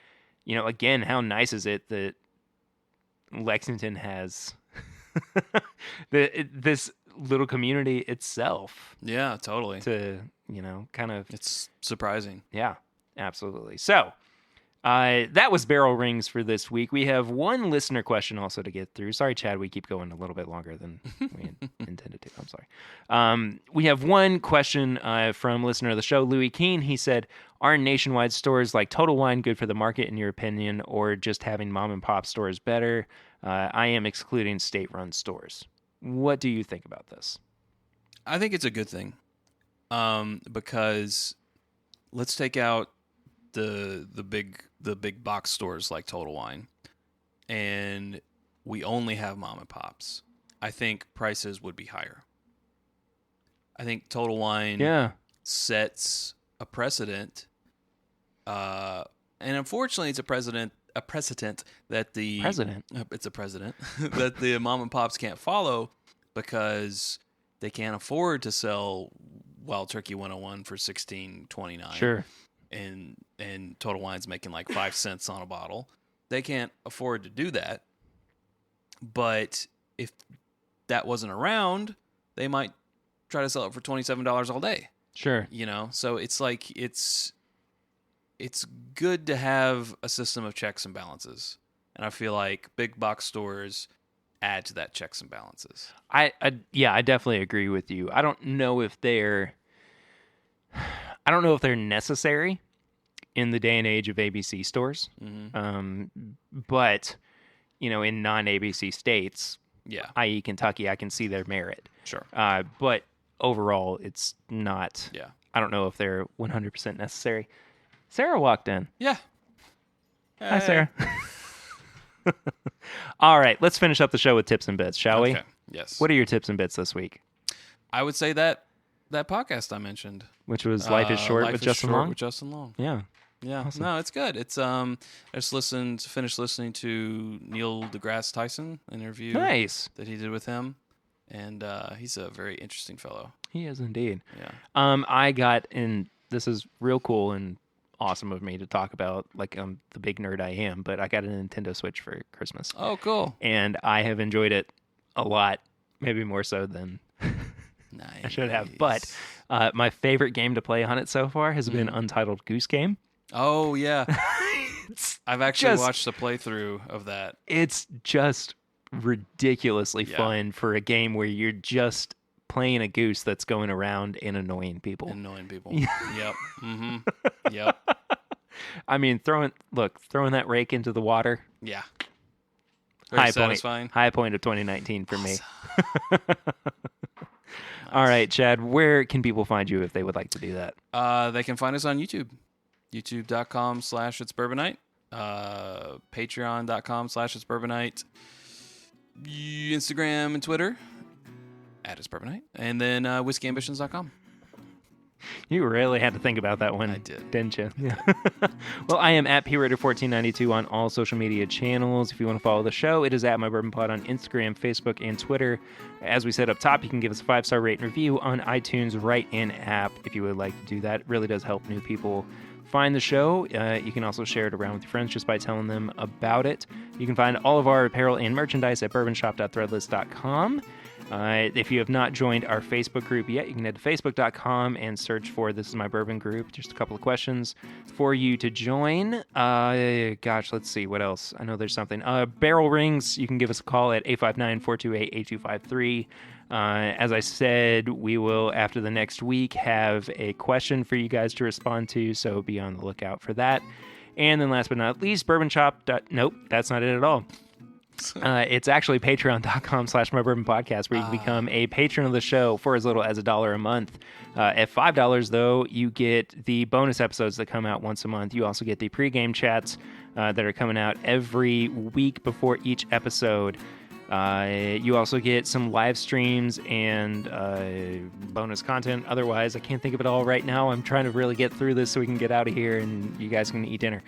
again, how nice is it that Lexington has this little community itself? Yeah, totally. To, kind of... It's surprising. Yeah, absolutely. So, that was Barrel Rings for this week. We have one listener question also to get through. Sorry, Chad, we keep going a little bit longer than we intended to. I'm sorry. We have one question from listener of the show, Louis Keene. He said, are nationwide stores like Total Wine good for the market, in your opinion, or just having mom and pop stores better? I am excluding state-run stores. What do you think about this? I think it's a good thing, because let's take out the big box stores like Total Wine, and we only have mom and pops. I think prices would be higher. I think Total Wine sets a precedent, and unfortunately, it's a precedent that the it's a precedent that the mom and pops can't follow, because they can't afford to sell Wild Turkey 101 for $16.29. Sure. And Total Wine's making like 5 cents on a bottle. They can't afford to do that. But if that wasn't around, they might try to sell it for $27 all day. Sure. So it's like it's good to have a system of checks and balances. And I feel like big box stores add to that checks and balances. I definitely agree with you. I don't know if they're necessary in the day and age of ABC stores. But, in non-ABC states, i.e. Kentucky, I can see their merit. Sure. But overall, it's not. Yeah. I don't know if they're 100% necessary. Sarah walked in. Yeah. Hi, Sarah. All right, let's finish up the show with tips and bits, shall we? Yes. What are your tips and bits this week? I would say that podcast I mentioned, which was Life is Short with Justin Long. With Justin Long. Yeah. Yeah, Awesome. no, it's good. It's I just finished listening to Neil deGrasse Tyson interview Nice. that he did with him, and he's a very interesting fellow. He is indeed. Yeah. I got, and this is real cool and awesome of me to talk about, like I'm the big nerd I am, but I got a Nintendo Switch for Christmas. Oh, cool. And I have enjoyed it a lot, maybe more so than Nice. I should have. But my favorite game to play on it so far has been Untitled Goose Game. Oh yeah, I've actually just- watched a playthrough of that. It's just ridiculously Yeah. fun for a game where you're just playing a goose that's going around and annoying people. Annoying people. Yep. Mm-hmm. Yep. I mean, throwing that rake into the water. Yeah. Very High satisfying. High point of 2019 for me. All right, Chad, where can people find you if they would like to do that? They can find us on YouTube. YouTube.com/itsbourbonite. Patreon.com/itsbourbonite. Instagram and Twitter @itsbourbonite. And then whiskeyambitions.com. You really had to think about that one. I did. Didn't you? Yeah. Well, I am at PRaider1492 on all social media channels. If you want to follow the show, it is at My Bourbon Pod on Instagram, Facebook, and Twitter. As we said up top, you can give us a 5-star rate and review on iTunes right in app if you would like to do that. It really does help new people find the show. You can also share it around with your friends just by telling them about it. You can find all of our apparel and merchandise at bourbonshop.threadless.com. If you have not joined our Facebook group yet, you can head to facebook.com and search for This Is My Bourbon Group. Just a couple of questions for you to join. Let's see. What else? I know there's something. Barrel Rings, you can give us a call at 859-428-8253. As I said, we will, after the next week, have a question for you guys to respond to, so be on the lookout for that. And then last but not least, Bourbon Shop. Nope, that's not it at all. It's actually patreon.com/mybourbonpodcast where you can become a patron of the show for as little as $1 a month. At $5, though, you get the bonus episodes that come out once a month. You also get the pregame chats that are coming out every week before each episode. You also get some live streams and bonus content. Otherwise, I can't think of it all right now. I'm trying to really get through this so we can get out of here and you guys can eat dinner.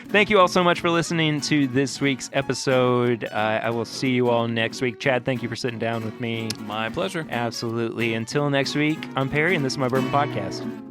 Thank you all so much for listening to this week's episode. I will see you all next week. Chad, thank you for sitting down with me. My pleasure. Absolutely. Until next week, I'm Perry, and this is My Bourbon Podcast.